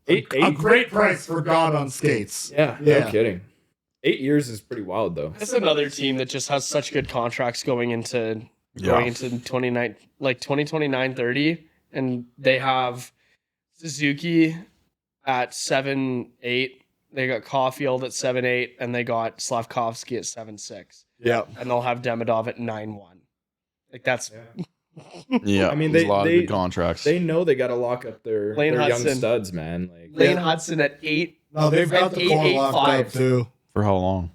Eight- A great price for God on skates. Yeah, Yeah. no kidding. 8 years is pretty wild, though. That's another team that just has such good contracts going into Yeah. 2029-30, and they have Suzuki at 7-8. They got Caulfield at 7-8, and they got Slavkovsky at 7-6, Yeah. and they'll have Demidov at 9-1. Like that's Yeah. I mean, there's they- a lot they- of good contracts. They know they got to lock up their Lane young Hudson. studs, man. Like Lane Hudson at 8. No, they've got At the core locked 8-8-5. up too. For how long?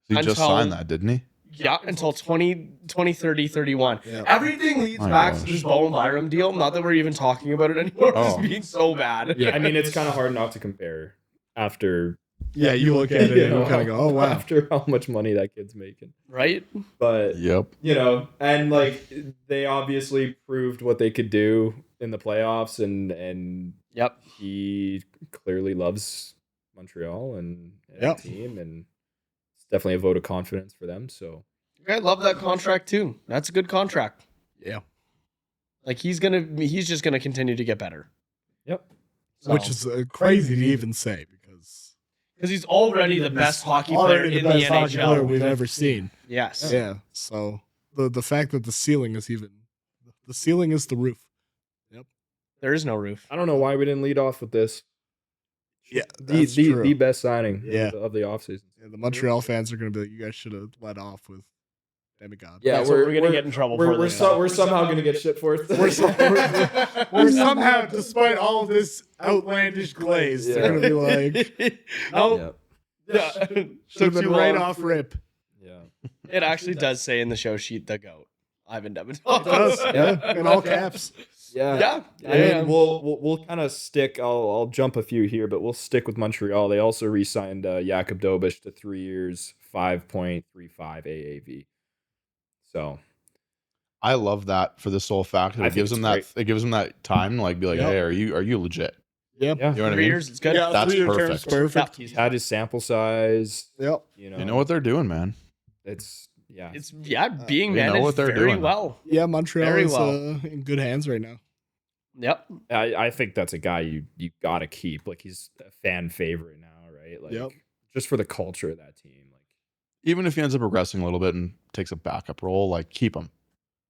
He just Until- signed that, didn't he? Yeah, until 2030, 31. Yeah. Everything leads My back to gosh. this Bowen Byram deal. Not that we're even talking about it anymore. It's Oh. being so bad. I mean, it's kind of hard not to compare after Yeah, you look at it you and you know, kind of go, oh, wow. after how much money that kid's making. Right? But Yep. you know, and like they obviously proved what they could do in the playoffs, and Yep. he clearly loves Montreal and Yep. the team, and it's definitely a vote of confidence for them. So I love that contract too. That's a good contract. Yeah. Like he's just gonna continue to get better. yep, Which is crazy to even say because he's already the best hockey player already in the the best hockey player NHL. we've ever seen. Yes. Yeah. So the fact that the ceiling is the roof. There is no roof. I don't know why we didn't lead off with this. Yeah, the that's true. the best signing Yeah. of the offseason. Yeah, the Montreal fans are going to be like, you guys should have let off with Demigod. Yeah, That's what we're gonna get in trouble for. We're, this. we're somehow gonna get shit for it. We're somehow, despite all of this outlandish glaze, Yeah. they're going to be like, no. Yeah. Yeah. should have been too right long. off rip. Yeah. It actually does say in the show sheet the GOAT. Ivan Demidov. It does, yeah, in all caps. Yeah. And we'll kind of stick. I'll jump a few here, but we'll stick with Montreal. They also re-signed Jakub Dobiš to 3 years, 5.35 AAV. So I love that for the sole fact that I it think gives it's them that great. it gives them that time to like be like, Yep. hey, are you legit? Yep. yeah, You know what I 3 mean? years, it's good. Yeah, That's 3-year term's perfect. perfect. he's had his sample size. Yep. You know, You know what they're doing, man. it's yeah. It's being They know managed what they're very doing. well. Yeah, Montreal Very is well. in good hands right now. Yep. I think that's a guy you gotta keep. Like he's a fan favorite now, right? Like Yep. just for the culture of that team. Like Even if he ends up regressing a little bit and takes a backup role, like keep him.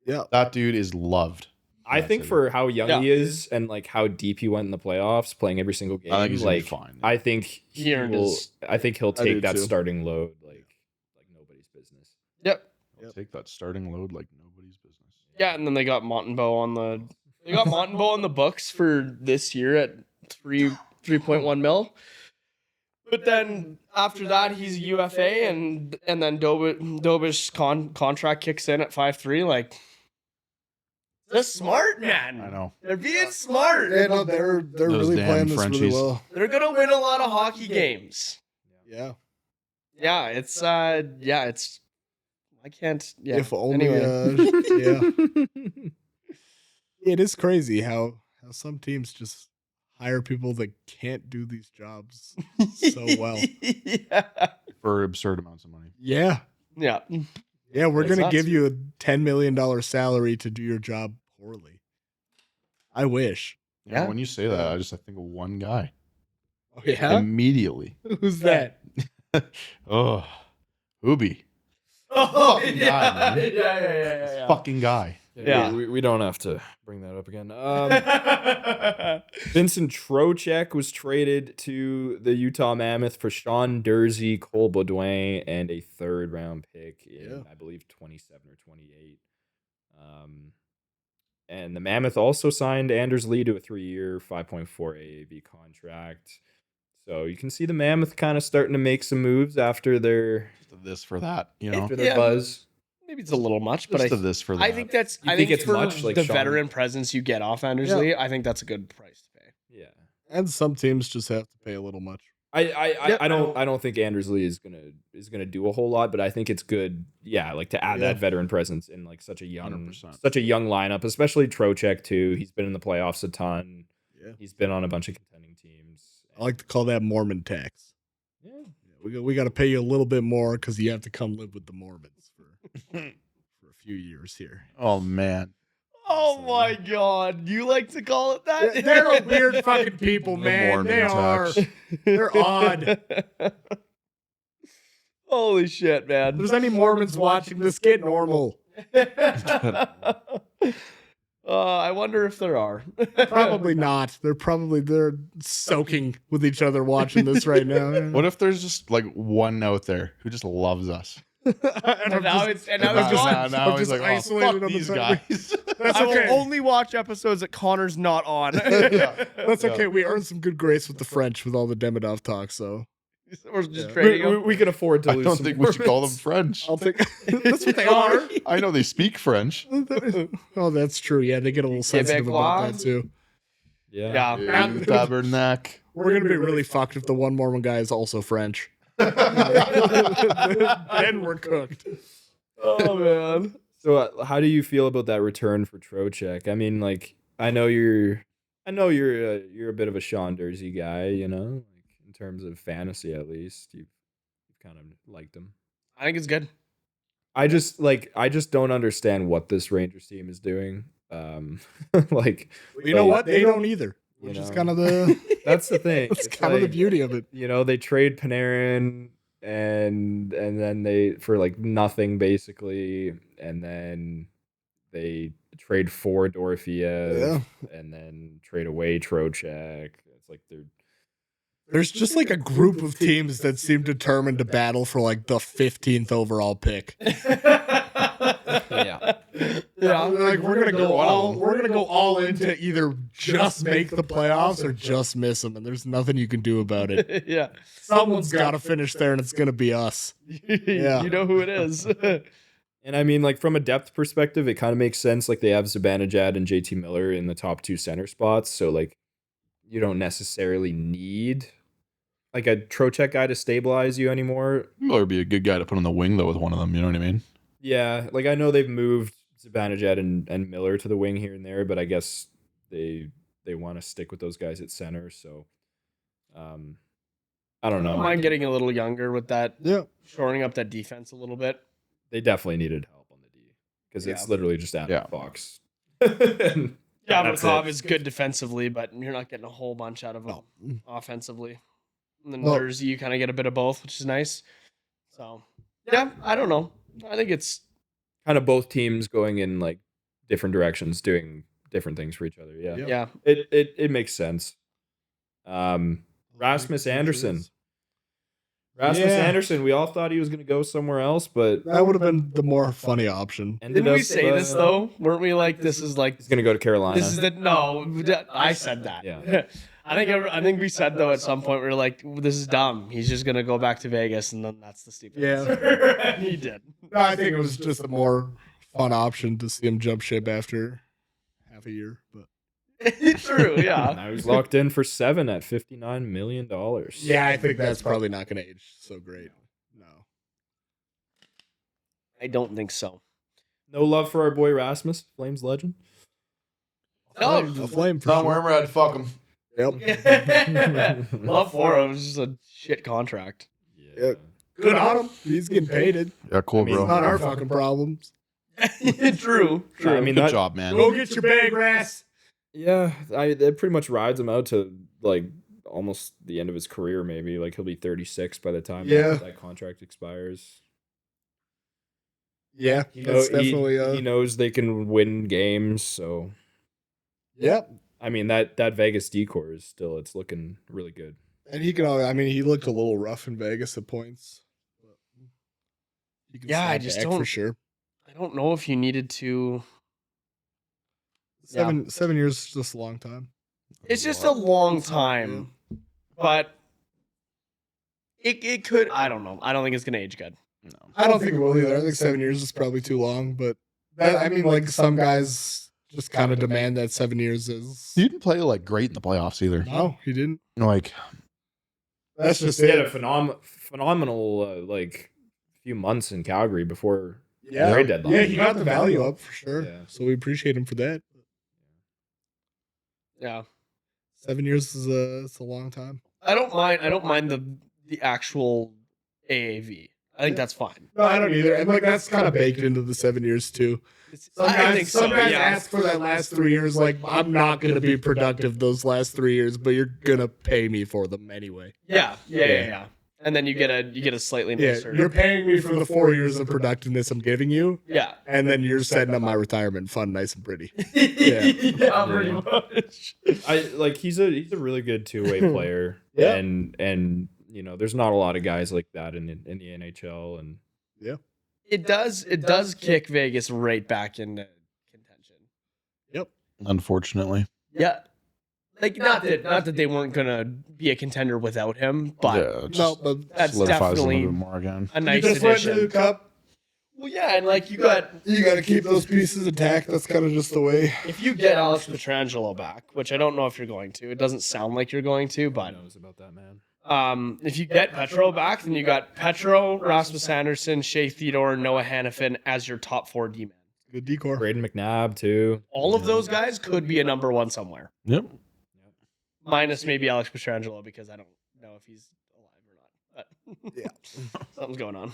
Yeah. That dude is loved. I think for how young Yeah. he is and like how deep he went in the playoffs, playing every single game, I think he's gonna be like fine. I think He earned his- I think he'll I do take that too. starting load like nobody's business. Yep. Yep. Take that starting load like nobody's business. Yeah, and then they got Montembeau on the books for this year at 3.1 mil. But then after that, he's a UFA, and then Dobiš's contract kicks in at 5.3. Like, they're smart, man. I know. They're being smart. Yeah, no, they're Those really damn playing this really Frenchies. well. They're gonna win a lot of hockey games. Yeah. Yeah, it's I can't. Yeah. If only. Anyway. Yeah. It is crazy how some teams just hire people that can't do these jobs so well. yeah. For absurd amounts of money. Yeah. Yeah. Yeah, we're It's going to nuts. give you a $10 million salary to do your job poorly. I wish. Yeah. When you say that, I think of one guy. Oh, yeah? Immediately. Who's that? Oh, Ubi. Oh, Fucking guy, man. yeah. Fucking guy. Yeah. we don't have to bring that up again. Vincent Trocheck was traded to the Utah Mammoth for Sean Dursey, Cole Baudouin, and a 3rd round pick in, I believe, 27 or 28. And the Mammoth also signed Anders Lee to a 3-year, 5.4 AAV contract. So you can see the Mammoth kind of starting to make some moves after their This for that, you know. after their Yeah. buzz. Maybe it's a little much, but Just to this for that. I think that's. You I think think it's for much, like the Sean? veteran presence you get off Anders Yeah. Lee, I think that's a good price to pay. Yeah. And some teams just have to pay a little much. I don't think Anders Lee is gonna do a whole lot, but I think it's good, like to add Yeah. that veteran presence in like such a young 100%. lineup, especially Trocheck too. He's been in the playoffs a ton. Yeah. He's been on a bunch of contending teams. I like to call that Mormon tax. Yeah. We got to pay you a little bit more because you have to come live with the Mormons for a few years here. Oh man. Oh my god, you like to call it that? They're a weird fucking people, The man. Mormon They are. tax. They're odd. Holy shit, If man. there's any Mormons watching this, get normal. I wonder if there are. Probably not. They're soaking with each other watching this right now. What if there's just like one out there who just loves us? and And now it's I'm gone. just now he's just like, oh, isolated fuck on the these side. guys. That's I will okay. only watch episodes that Connor's not on. That's okay. We earned some good grace with the French with all the Demidov talk, so We're just Yeah. trading them. We can afford to I lose. don't some think we should call them forwards. French. I'll take. That's what they are. I know they speak French. Oh, that's true. Yeah, they get a little sensitive about that too. Yeah. Yeah. Tabernacle. We're gonna be really fucked if the one Mormon guy is also French. Then we're cooked. Oh man. So, how do you feel about that return for Trocheck? I mean, like, I know you're a bit of a Sean Dursey guy, you know, like in terms of fantasy at least. You've kind of liked him. I think it's good. I just don't understand what this Rangers team is doing. Like, You know what? They don't either. You Which is know. kind of the that's the thing. that's It's kind of the like, beauty of it. you know, they trade Panarin and then they for like nothing basically, and then they trade for Dorofiev, Yeah. and then trade away Trocheck. It's like they're There's just like a group of teams that seem determined to battle for like the 15th overall pick. yeah. Yeah. Like we're gonna go all in to either just make the playoffs or just miss them, and there's nothing you can do about it. Yeah. Someone's got to finish there, and it's gonna be us. Yeah. You know who it is. And I mean, like from a depth perspective, it kind of makes sense. Like they have Zibanejad and JT Miller in the top 2 center spots, so like you don't necessarily need like a Trocheck guy to stabilize you anymore. Miller would be a good guy to put on the wing though with one of them. You know what I mean? Yeah, like I know they've moved Zibanejad and Miller to the wing here and there, but I guess they want to stick with those guys at center. So, I don't I don't know. mind getting a little younger with that, Yeah. shoring up that defense a little bit. They definitely needed help on the D because it's Yeah. literally just Adam Yeah. Fox. Yeah, That's Makov it. is good defensively, but you're not getting a whole bunch out of him No. offensively. And then Well- Dursey, you kind of get a bit of both, which is nice. So, yeah, I don't know. I think it's Kind of both teams going in like different directions, doing different things for each other. Yeah, Yeah. yeah. it makes sense. Rasmus Anderson. Rasmus Yeah. Anderson. We all thought he was going to go somewhere else, but That would have been the more funny option. ended Didn't we up, say this though? Weren't we like this is like He's going to go to Carolina. this is the no? I said that. Yeah. I think we said though at some point we were like this is dumb. He's just gonna go back to Vegas and then that's the stupid. Yeah. answer. And he did. No, I think it was just a more fun option to see him jump ship after half a year. But True. Yeah. Now he's locked in for 7 at $59 million. yeah, I think that's probably not going to age so great. No. I don't think so. No love for our boy Rasmus, Flames legend. No. A flame for Tom sure. Wormrad, fuck him. Yep. Love for him. It was just a shit contract. Yeah. Good on him. He's getting paid. Yeah, cool, I mean, It's bro. not our fucking problems. True. True. I mean, Good that, job, man. Go get your bag, Ras. yeah, that pretty much rides him out to like almost the end of his career. Maybe like he'll be 36 by the time Yeah. that contract expires. Yeah, He, that's know- he- definitely. he knows they can win games, so Yep. I mean that Vegas decor is still it's looking really good. And he can. I mean, he looked a little rough in Vegas at points. But he can Yeah, I snap just back don't- for sure. I don't know if you needed to. 7 years is just a long time. It's just a long time, but it could. I don't know. I don't think it's gonna age good. No. I don't think it will either. I think 7 years is probably too long. But I mean, like some guys just kind of demand that 7 years is. He didn't play like great in the playoffs either. No, he didn't. Like, That's just He had a it. phenomenal like few months in Calgary before Yeah, trade deadline. yeah, he got the value up for sure. Yeah. So we appreciate him for that. Yeah, 7 years is it's a long time. I don't mind. I don't mind the actual AAV. I think that's fine. No, I don't either. And like that's kind of baked into the 7 years too. I think so. Some guys Yeah. ask for that last 3 years. Like I'm not going to be productive those last 3 years, but you're gonna pay me for them anyway. Yeah. And then you get a slightly Yeah, nicer. you're paying me for the 4 years of productiveness I'm giving you, Yeah. and then you're setting up my retirement fund nice and pretty. Yeah, pretty much. I like he's a really good two-way player. Yeah. And you know, there's not a lot of guys like that in the NHL, and It does kick Vegas right back into contention. Yep. unfortunately. Yeah. Like not that they weren't gonna be a contender without him, but yeah, it No, just but that's solidifies them a definitely bit more again. a nice you just went to the addition. cup. Well, yeah, and like you got to keep those pieces intact. That's kind of just the way. if you get Alex Pietrangelo back, which I don't know if you're going to. It doesn't sound like you're going to, but Who knows about that, man? if you get Petro back, then you got Petro, Rasmus Anderson, Shea Theodore, Noah Hannafin as your top 4 D-men. Good decor. Braden McNabb too. All of those guys could be a number 1 somewhere. Yep. Minus maybe Alex Pietrangelo because I don't know if he's alive or not. But Yeah. something's going on.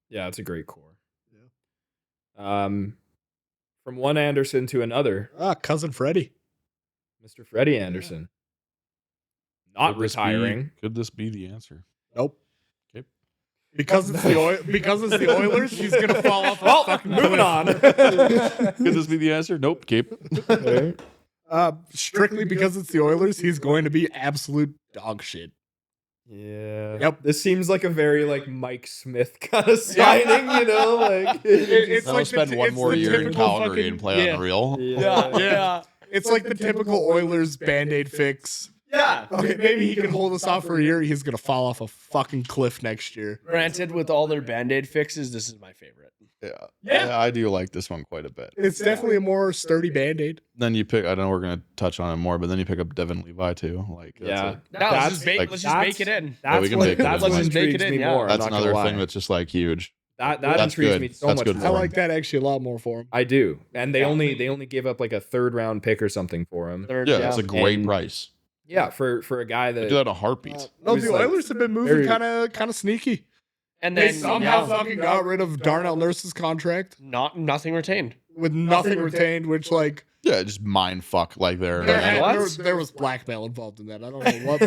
Yeah, it's a great core. Yeah. From one Anderson to another, Cousin Freddie. Mr. Freddie Anderson. Not Could this be- retiring. Could this be the answer? Nope. Okay. Because it's the Oilers, he's gonna fall off. Well, fucking moving cliff. on. Could this be the answer? Nope. Keep. Strictly because it's the Oilers, he's going to be absolute dog shit. Yeah. Yep. This seems like a very like Mike Smith kind of signing, you know, like It's I'll like spend the, one it's more the year in typical Calgary fucking- and play yeah. on the real. Yeah. It's like the typical Oilers Band-Aid fix. Yeah. Okay, maybe he can hold us off for a year. He's gonna fall off a fucking cliff next year. Granted, with all their Band-Aid fixes, this is my favorite. Yeah, I do like this one quite a bit. It's definitely a more sturdy Band-Aid. Then you pick. I know we're gonna touch on it more, but then you pick up Devin Levi too. Like, that's yeah. No, let's That's- just bake, like- let's just bake it in. That's we can what, make it that's in. what Let's just make intrigues it in, me yeah. more. that's I'm not another gonna thing lie. that's just like huge. that that's intrigues good. me so That's much good more. I for like that actually a lot more for him. I do. And they only gave up like a 3rd round pick or something for him. Third, Yeah, that's a great And- price. Yeah, for a guy I that do that in a heartbeat. No, was the like Oilers have been moving very- kind of sneaky. And They then somehow fucking got rid of Darnell Nurse's contract nothing retained. with nothing retained, which like Yeah, just mind fuck like there. there was blackmail involved in that. I don't know what,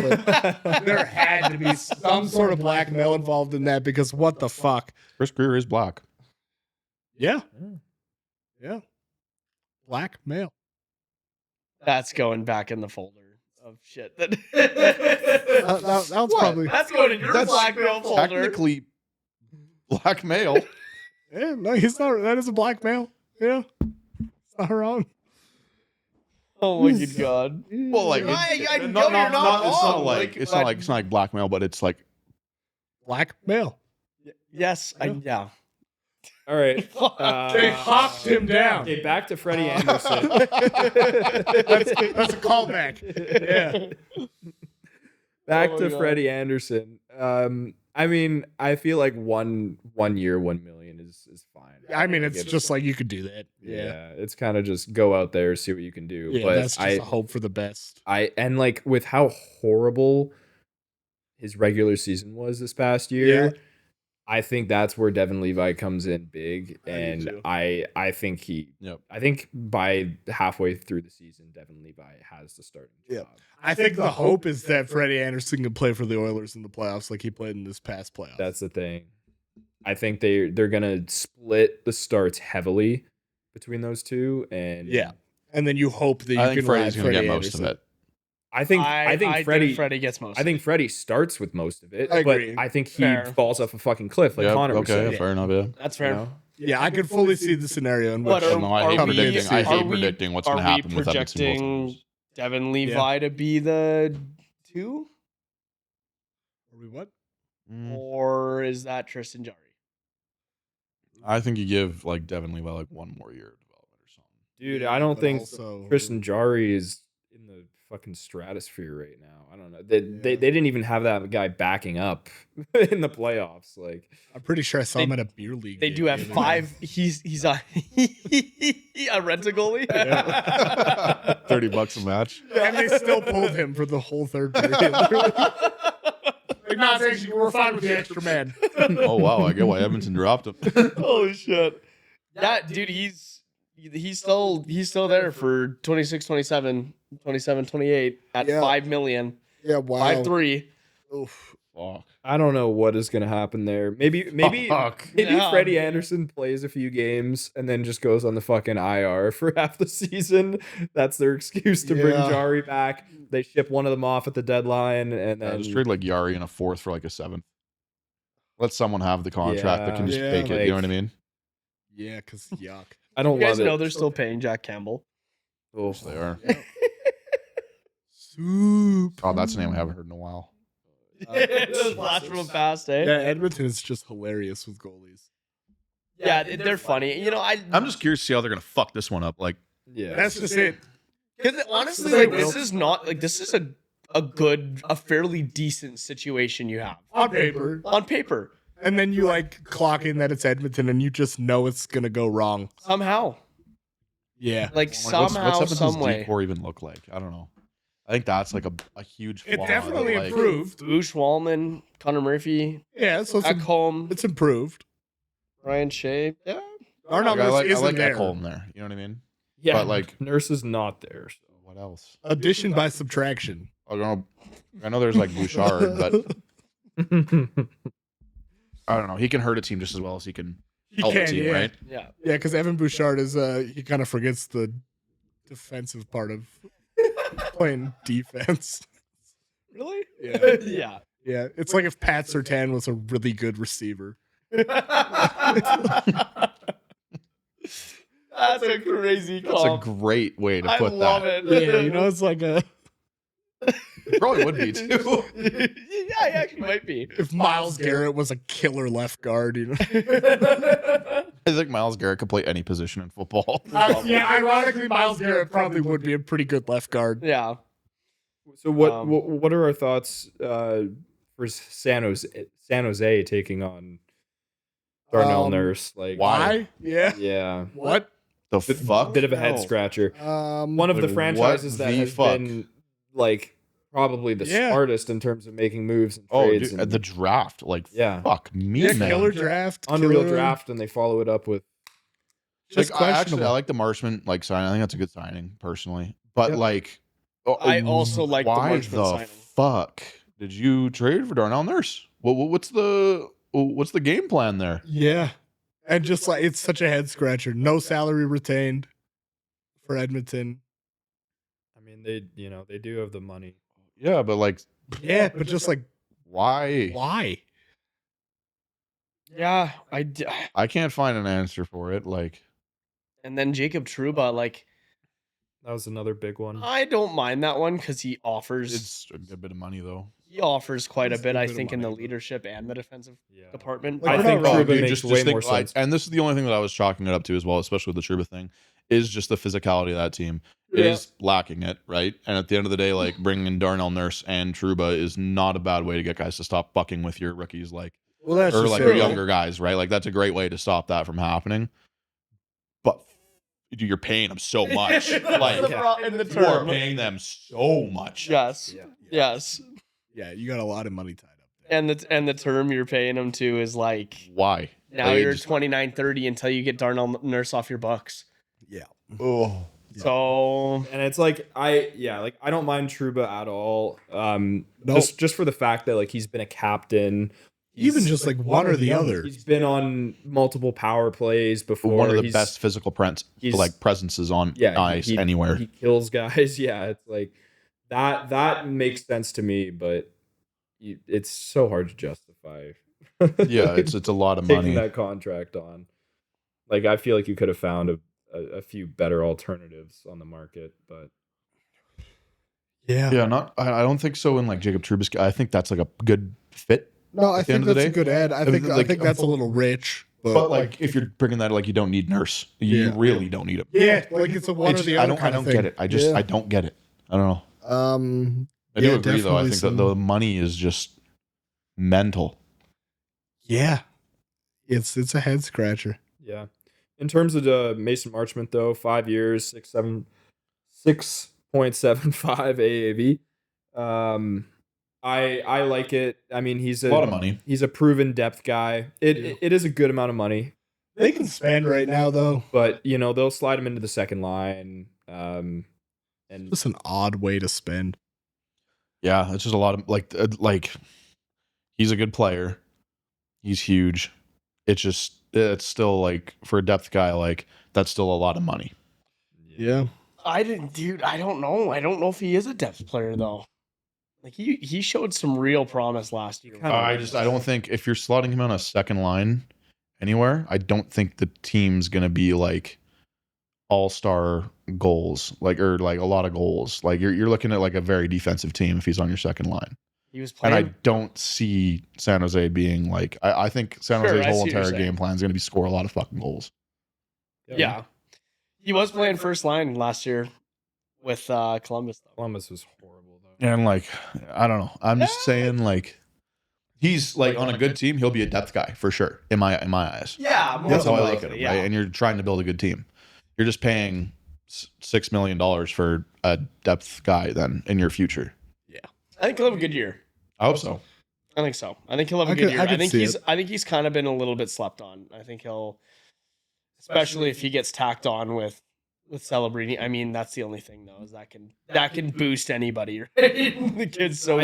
but there had to be some sort of blackmail involved in that because what the fuck? Chris Greer is black. Yeah. Yeah. Blackmail. That's going back in the folder of shit. That That was probably that's going in your That's blackmail folder. Technically, blackmail. yeah, no, he's not that is a blackmail. Yeah. It's not wrong. Oh my good god. Well, like I know no, you're no, not it's not wrong, like it's not like blackmail, but it's like Blackmail. Yes, yeah. all right. They hopped him down. Okay, back to Freddie Anderson. That's a callback. Yeah. Back Oh my to God. Freddie Anderson. I mean, I feel like one year, 1 million is fine. I mean, it's Give it- just like you could do that. yeah, it's kind of just go out there, see what you can do. Yeah, but that's just a hope for the best. and like with how horrible his regular season was this past year, Yeah. I think that's where Devin Levi comes in big, I do and too. I think Yep. I think by halfway through the season, Devin Levi has the starting Yeah. job. I think the hope is that Freddie Anderson can play for the Oilers in the playoffs like he played in this past playoff. That's the thing. I think they're gonna split the starts heavily between those two, and Yeah. And then you hope that you I think can Freddie's ride gonna Freddie get most Anderson. of it. I think Freddie gets most. I think Freddie starts with most of it, I but agree. I think he Fair. falls off a fucking cliff, like Yep, Connor was okay, saying. fair enough. Yeah. that's you fair. know? Yeah, I could fully see the scenario in which What are- No, I hate are we- predicting. I are hate we- predicting what's Are going to we happen with Edmonton. projecting Wilson. Devin Levi to be the 2, Are we what? or is that Tristan Jarry? I think you give like Devin Levi like one more year of development or something. Dude, I don't But think also- Tristan Jarry is in the fucking stratosphere right now. I don't know. They Yeah. didn't even have that guy backing up in the playoffs. Like, I'm pretty sure I saw They- him at a beer league. They game do have the other 5. day. He's a a rent a goalie. $30 a match. And they still pulled him for the whole third period. Like, no, thanks, we're fine with the extra man. Oh wow, I get why Edmonton dropped him. Holy shit. Yeah, dude, he's still there for 26, 27, 28 at Yeah. 5 million. Yeah, wow. 5-3. Oof. Fuck. I don't know what is gonna happen there. Maybe Fuck. Yeah. Freddie Anderson plays a few games and then just goes on the fucking IR for half the season. That's their excuse to bring Yeah. Jarry back. They ship one of them off at the deadline, and then Just trade like Yari in a 4th for like a 7th. Let someone have the contract that can just Yeah, take it. You know what I mean? Yeah, because yuck. I don't You guys love know it. they're still paying Jack Campbell. Oh, They are. Oh, that's a name I haven't heard in a while. Those blast from the past, eh? Yeah, Edmonton is just hilarious with goalies. Yeah, they're funny. You know, I'm just curious to see how they're gonna fuck this one up. Like, Yeah. That's just it. because honestly, Like, like this is not like this is a fairly decent situation you have On paper. on paper. And then you like clock in that it's Edmonton and you just know it's gonna go wrong. Somehow, Yeah. like what's somehow, Edmonton's some way. decor even look like? I don't know. I think that's like a huge flaw. It definitely like, improved. Boosh Wallman, Connor Murphy, Yeah, so Ekholm, it's improved. Ryan Shea. Yeah, Our Like, I numbers like isn't there. Ekholm there. You know what I mean? Yeah. But, like- Nurse is not there. So. What else? Addition by subtraction. I know there's like Bouchard, but I don't know. He can hurt a team just as well as he can He help a can, team, yeah. right? yeah. Yeah, because Evan Bouchard is he kind of forgets the defensive part of playing defense. Really? Yeah. Yeah. Yeah. It's like if Pat Surtain was a really good receiver. That's a crazy That's a call. great way to I put love that. it. Yeah, you know, it's like a It probably would be too. Yeah, he actually might be. if Miles Garrett was a killer left guard, you know. I think Miles Garrett could play any position in football. Yeah, ironically, Miles Garrett probably would be a pretty good left guard. Yeah. So what Um, what are our thoughts for San Jose taking on Darnell Nurse? Like Why? Yeah. Yeah. What? The fuck? Bit of a head No. scratcher. One of Like, the franchises what that the has fuck? been like probably the Yeah. smartest in terms of making moves and Oh, trades. dude, and the draft. Like, Yeah. fuck me, Yeah, man. killer draft. unreal killer- draft, and they follow it up with Just Like, I questionable. like the Marshman like sign. I think that's a good signing personally. But Yep. like, I also like the why Marshman the signing. fuck did you trade for Darnell Nurse? What's the game plan there? Yeah. And just like it's such a head scratcher. No salary retained for Edmonton. I mean they do have the money. Yeah, but like, Yeah, but just like why? why? Yeah, I can't find an answer for it. Like, and then Jacob Trouba, like That was another big one. I don't mind that one because he offers it's a good bit of money though. quite a It's a bit, I bit of think, in the money, but- leadership and the defensive Yeah. department. Like, I we're think not wrong. Trouba makes way more like, sense. and this is the only thing that I was chalking it up to as well, especially with the Trouba thing, is just the physicality of that team. It Yeah. is lacking it, right? And at the end of the day, like bringing in Darnell Nurse and Trouba is not a bad way to get guys to stop fucking with your rookies, like Well, that's or just like it. your younger guys, right? Like that's a great way to stop that from happening. But dude, you're paying them so much, like in the you are term. paying them so much. Yes. Yeah. Yes. Yeah, you got a lot of money tied up there. And the term you're paying him to is like Why? now Like, you're just- 29, 30 until you get Darnell Nurse off your bucks. Yeah. Oh, So And it's like I don't mind Trouba at all. No. Just for the fact that like he's been a captain. Even He's, just like one or the other. He's been on multiple power plays before. one of the He's- best physical he's- like presences on yeah, ice he- anywhere. He kills guys. Yeah, it's like that makes sense to me, but it's so hard to justify. Yeah, it's a lot of taking money. that contract on. Like I feel like you could have found a few better alternatives on the market, but Yeah. Yeah, I don't think so. In like Jacob Trubisky, I think that's like a good fit. No, I At the end think of the that's a day, good ad. I think like, that's a little rich. But like, if you're bringing that, like, you don't need Nurse. You Yeah. really don't need him. yeah, like it's a one It's or the just- other. I kind don't of thing. get it. I don't get it. I don't know. I do Yeah, agree though. I definitely think that some- the money is just mental. Yeah, it's a head scratcher. yeah. In terms of the Mason Marchment though, 5 years, 6.75 AAV. I like it. I mean, he's A lot of money. He's a proven depth guy. It is a good amount of money, They can spend right now though. but they'll slide him into the second line. And Just an odd way to spend. Yeah, it's just a lot of like he's a good player. He's huge. It's still like for a depth guy, like that's still a lot of money. Yeah. I don't know. I don't know if he is a depth player though. Like he showed some real promise last year. I don't think if you're slotting him on a second line anywhere, I don't think the team's gonna be like all-star goals, or like a lot of goals. Like you're looking at like a very defensive team if he's on your second line. He was And playing. I don't see San Jose being like I think San Sure, Jose's I whole see what you're entire saying. game plan is going to be score a lot of fucking goals. Yeah. He was playing first line last year with Columbus, though. Columbus was horrible though. And like I don't know. I'm just saying like he's like on a good team, he'll be a depth guy for sure in my eyes. Yeah, more That's than how I look likely, at him, yeah. right? And you're trying to build a good team. You're just paying $6 million for a depth guy then in your future. I think he'll have a good year. I hope so. I think so. I think he'll have a I good could- year. I I could think see he's it. I think he's kind of been a little bit slept on. I think he'll, especially if he gets tacked on with Celebrini. I mean, that's the only thing though, is that can boost anybody. Right? The kid's so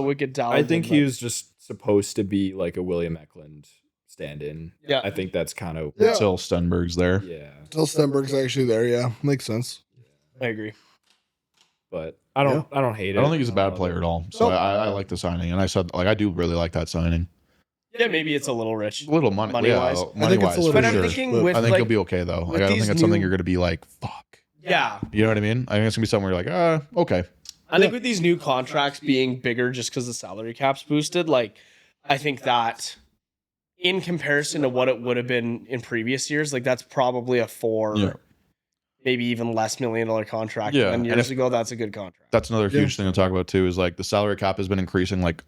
wicked talented. I think but- he was just supposed to be like a William Eklund stand-in. Yeah. I think that's kind of Yeah. Until Stenberg's there. yeah. Till Stenberg's actually there. Yeah, makes sense. I agree. But I don't hate it. I don't think he's a bad love player it. at all. So I like the signing. And I said like I do really like that signing. Yeah, maybe it's a little rich. A little money, Money-wise. yeah, I think money-wise it's a little for But I'm sure. thinking But with I think like, he'll be okay though. with Like, I don't these think it's something new- you're going to be like, fuck. yeah, You know what I mean? I think it's going to be something where you're like, okay. I think with these new contracts being bigger just because the salary cap's boosted, like I think that in comparison to what it would have been in previous years, like that's probably a Yeah. maybe even less $1 million contract. Yeah, And and years if- ago, that's a good contract. That's another Yeah. huge thing to talk about too. Is like the salary cap has been increasing like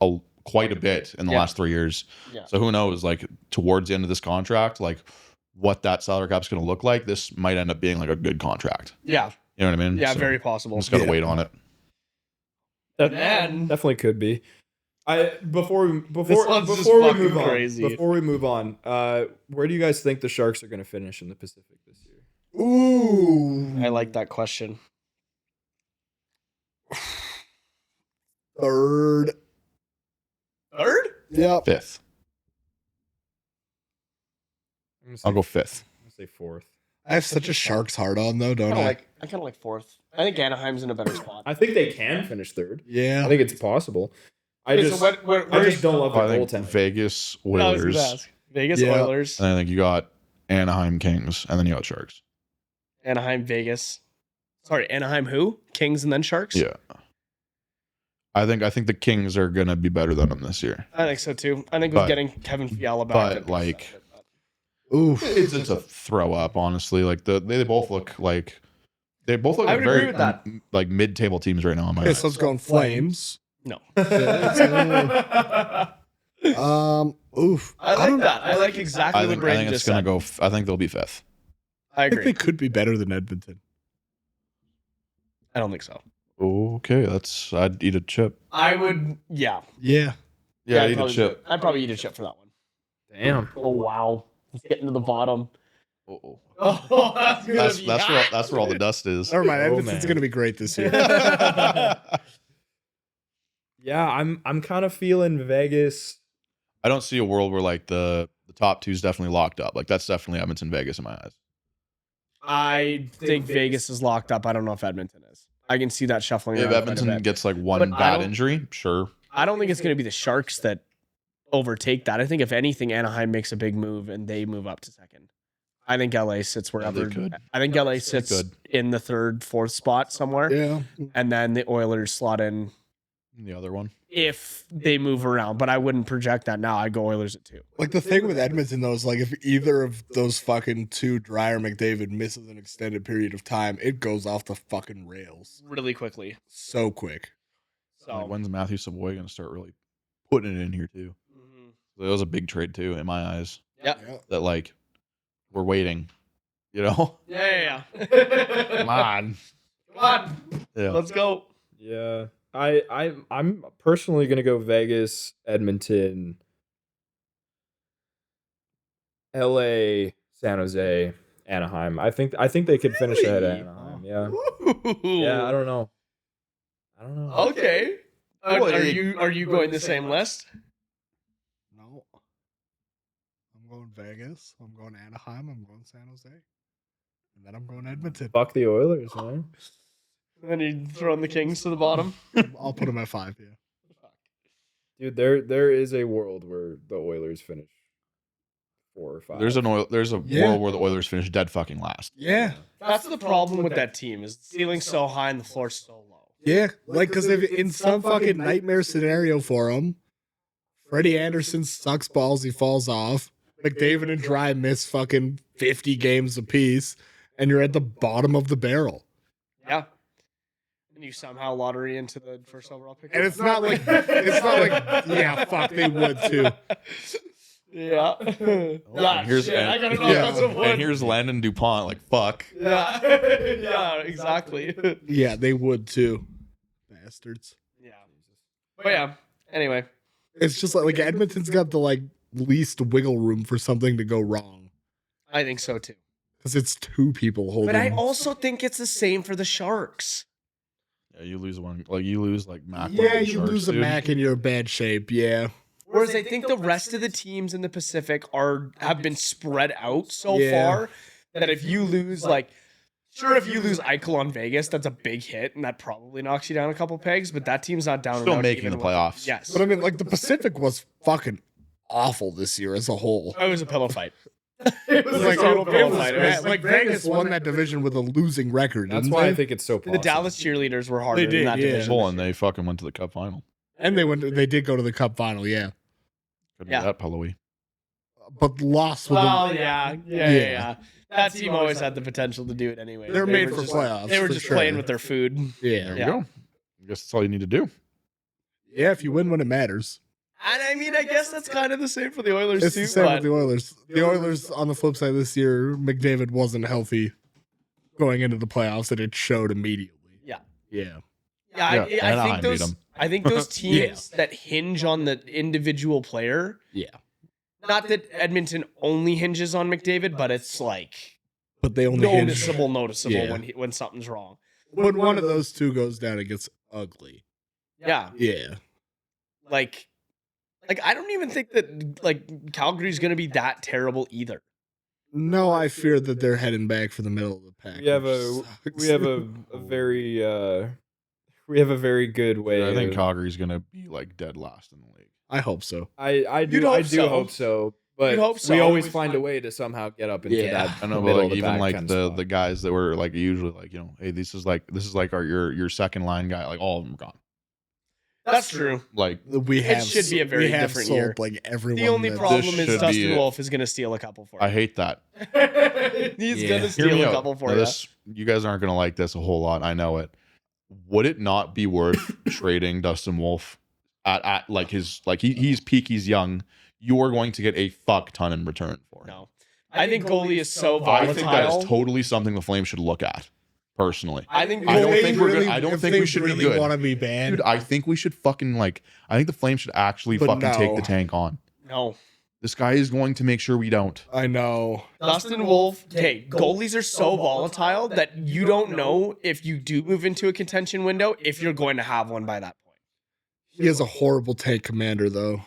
quite a bit in the Yeah. last 3 years. Yeah. So who knows? Like towards the end of this contract, like what that salary cap's going to look like. This might end up being like a good contract. Yeah, You know what I mean? yeah, So very possible. I'm just got to Yeah. wait on it. That Man. definitely could be. Before we one's just fucking move on, crazy. before we move on, where do you guys think the Sharks are going to finish in the Pacific this year? Ooh, I like that question. third. Third? Yep. Fifth. I'm gonna say, I'll go fifth. I'm gonna say fourth. I have such a Sharks hard on though, don't I? I kind of like fourth. I think Anaheim's in a better spot. I think they can finish third. Yeah. I think it's possible. I Okay, so just where I just don't love I their think goaltending. Vegas I was Oilers, gonna ask. Vegas Yeah. Oilers, and I think you got Anaheim Kings, and then you got Sharks. Anaheim Vegas. Sorry, Anaheim who? Kings and then Sharks? Yeah. I think the Kings are gonna be better than them this year. I think so too. I think with But- getting Kevin Fiala back. but, that'd be like, solid. Oof. It's a throw up, honestly. Like they both look like I like would agree very with that. like mid-table teams right now. In my Okay, eyes. so it's going Flames. no. Oof. I like that. I like exactly I what think Brandon it's just gonna said. go. I think they'll be fifth. I I think they agree. could be better than Edmonton. I don't think so. Okay, I'd eat a chip. I would. Yeah. Yeah. Yeah, I'd I'd eat a probably- chip. I'd probably eat a chip for that one. Damn. Oh wow. Let's get into the bottom. Oh, Oh, that's gonna that's be that's where all the dust is. Never mind. Oh, Edmonton's man. going to be great this year. Yeah, I'm kind of feeling Vegas. I don't see a world where like the top two is definitely locked up. Like that's definitely Edmonton, Vegas in my eyes. I think Vegas is locked up. I don't know if Edmonton is. I can see that shuffling If around quite a Edmonton bit. gets like one But I bad don't- injury, sure. I don't think it's going to be the Sharks that overtake that. I think if anything, Anaheim makes a big move and they move up to second. I think LA sits wherever. they could. I think LA sits could. in the third, fourth spot somewhere, Yeah. and then the Oilers slot in The other one. if they move around. But I wouldn't project that now. I'd go Oilers at 2. Like the thing with Edmonton though is like if either of those fucking two, Dryer McDavid, misses an extended period of time, it goes off the fucking rails Really quickly. so quick. So Like, when's Matthew Savoy gonna start really putting it in here too? Mhm. So that was a big trade too, in my eyes. Yeah. That like we're waiting. You know? Yeah. Come on. Come on. Yeah. Let's go. Yeah, I'm personally gonna go Vegas, Edmonton, LA, San Jose, Anaheim. I think they could finish ahead of Really? Anaheim. Yeah, yeah. I don't know. Okay. Are you going the same list? No. I'm going Vegas. I'm going Anaheim. I'm going San Jose. And then I'm going Edmonton. Fuck the Oilers, man. And then you throwing the Kings to the bottom. I'll put them at 5, yeah. Dude, there is a world where the Oilers finish 4 or 5. There's a Yeah. world where the Oilers finish dead fucking last. Yeah. That's the problem with that team is the ceiling's so high and the floor's so low. Yeah. Like, because if in some fucking nightmare scenario for him, Freddie Anderson sucks balls, he falls off. McDavid and Dry miss fucking 50 games apiece, and you're at the bottom of the barrel. Yeah. And you somehow lottery into the first overall pick. And it's not like, yeah, fuck, they would too. Yeah. And here's I gotta knock yeah. on some wood. and here's Landon DuPont. Like fuck. Yeah. Yeah, exactly. Yeah, they would too. Bastards. Yeah. But yeah, anyway. It's just like Edmonton's got the like least wiggle room for something to go wrong. I think so too. Because it's 2 people holding. But I also think it's the same for the Sharks. Yeah, you lose one. Like you lose like Mac. Yeah, you lose a Mac and you're in bad shape. Yeah. Whereas I think the rest of the teams in the Pacific have been spread out so Yeah. far that if you lose if you lose Eichel on Vegas, that's a big hit and that probably knocks you down a couple pegs. But that team's not down. Still and out making even the with- playoffs. Yes, But I mean, like, the Pacific was fucking awful this year as a whole. it was a pillow fight. It was Like, a total it pillow was fight. It bad. was Like, Vegas won that division with a losing record. That's didn't why they? I think it's so the possible. Dallas cheerleaders were harder They did, in that yeah. division. Full, and they fucking went to the Cup final. And they did go to the Cup final, yeah. Couldn't Yeah. do that, Pillowy. But lost with Well, the, yeah. That team always had the potential to do it anyway. They're They made were for just- playoffs. They were for just sure. playing with their food. Yeah. There Yeah. you go. I guess that's all you need to do. Yeah, if you win when it matters. And I mean, I guess that's kind of the same for the Oilers It's too. the same But with the Oilers. The Oilers, on the flip side this year, McDavid wasn't healthy going into the playoffs, and it showed immediately. Yeah. Yeah. yeah, Yeah, I think Anaheim beat those. 'em. I think those teams that hinge on the individual player. Yeah. Not that Edmonton only hinges on McDavid, but it's like But they only hinge. noticeable Yeah. when something's wrong. When one of those two goes down, it gets ugly. Yeah, Yeah. like I don't even think that like Calgary's gonna be that terrible either. No, I fear that they're heading back for the middle of the pack. We have which a very good way. I think of- Calgary's gonna be like dead last in the league. I hope so. I You'd do hope hope so. so, but You'd hope so. we always find a way to somehow get up into Yeah. that. I know, middle but of like the even pack like kind the of spot. guys that were like usually like, you know, hey, this is like your second line guy. Like all of them are gone. That's true. Like We have should be a very we have different sold year. like everyone. The only that- problem This is should Dustin be- Wolf is gonna steal a couple for I you. hate that. He's Yeah. gonna Hear steal me a out. couple for Now you. this, you guys aren't gonna like this a whole lot. I know it. Would it not be worth trading Dustin Wolf at like his like he's peak, he's young. You are going to get a fuck ton in return for him. No, I think goalie is so I volatile. think that is totally something the Flames should look at. Personally, I think I don't goalie- think we're good. I don't if think they we should be really good. Want to be bad? Dude, I think we should fucking like. I think the Flames should actually But fucking take no. the tank on. No, This guy is going to make sure we don't. I know. Dustin Wolf. Okay, goalies are so volatile that you don't know if you do move into a contention window if you're going to have one by that point. He is a horrible tank commander, though.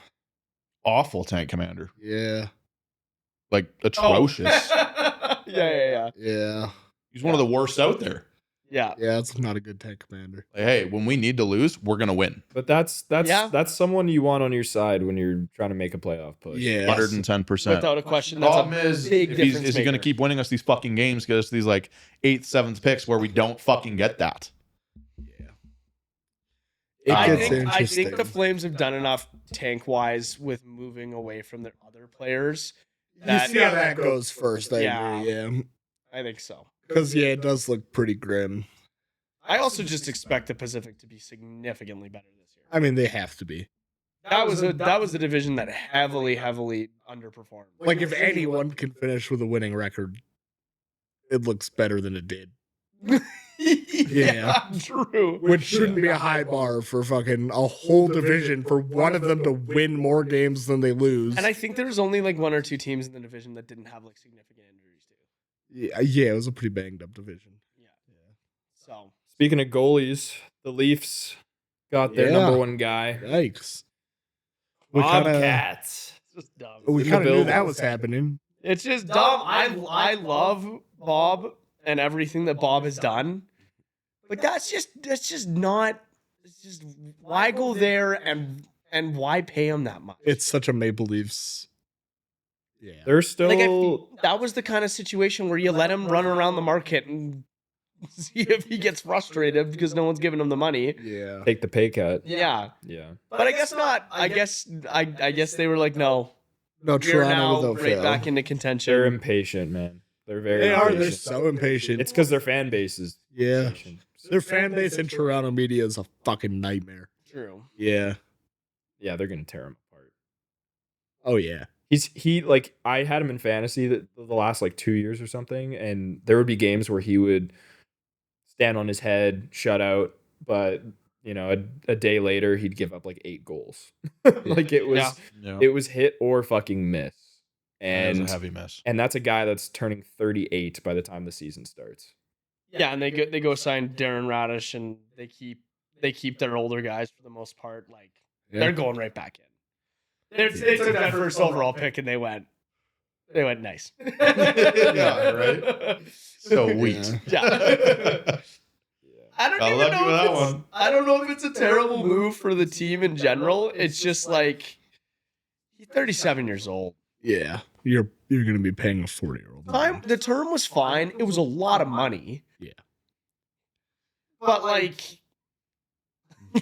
Awful tank commander, Yeah. like atrocious. Yeah. Yeah. He's one of the worst out there. Yeah. Yeah, it's not a good tank commander. Like, hey, when we need to lose, we're gonna win. But that's Yeah. someone you want on your side when you're trying to make a playoff push. Yeah. 110%. Without a question. That's Problem a is, big if difference is he going to maker. keep winning us these fucking games because these like 8th, 7th picks where we don't fucking get that? Yeah. It I gets think interesting. the Flames have done enough tank wise with moving away from their other players. You see how that goes first. I Yeah. agree, yeah. I think so. Because, yeah, it does look pretty grim. I also just expect the Pacific to be significantly better this year. I mean, they have to be. That was a division that heavily underperformed. Like, if anyone can finish with a winning record, it looks better than it did. yeah, true. Which shouldn't be a high bar for fucking a whole division for one of them to win more games than they lose. And I think there's only like one or two teams in the division that didn't have like significant injuries too. yeah, it was a pretty banged up division. So Speaking of goalies, the Leafs got their Yeah. number one guy. Yikes. We kind of Bobcats. it's just dumb. we in the kind of knew building. that was happening. It's just dumb. I love Bob and everything that Bob has done. But that's just not. It's just why go there and why pay him that much? It's such a Maple Leafs Yeah. They're still Like that was the kind of situation where you let him run around the market and see if he gets frustrated because no one's giving him the money. Yeah. take the pay cut. Yeah, Yeah. but I guess not. I guess they were like, no, No, we're Toronto now without right fail. back into contention. They're impatient, man. They're very They are. impatient. They're so impatient. It's because their fan base is Yeah. impatient. Their fan base in Toronto media is a fucking nightmare. True. Yeah. Yeah, they're gonna tear him apart. Oh yeah. He like I had him in fantasy the last like 2 years or something, and there would be games where he would stand on his head, shut out, but you know, a day later he'd give up like 8 goals. Like it was Yeah. it was hit or fucking miss. And And it was a heavy miss. and that's a guy that's turning 38 by the time the season starts. Yeah, and they go sign Darren Radish, and they keep their older guys for the most part. Like they're going right back in. They took that first overall pick and they went nice. Yeah, right? So wheat. Yeah. I don't Got even lucky know with if that it's, one. I don't know if it's a terrible move for the team in general. It's just like he's 37 years old. Yeah. You're gonna be paying a 40-year-old. The term was fine. It was a lot of money. Yeah. But like,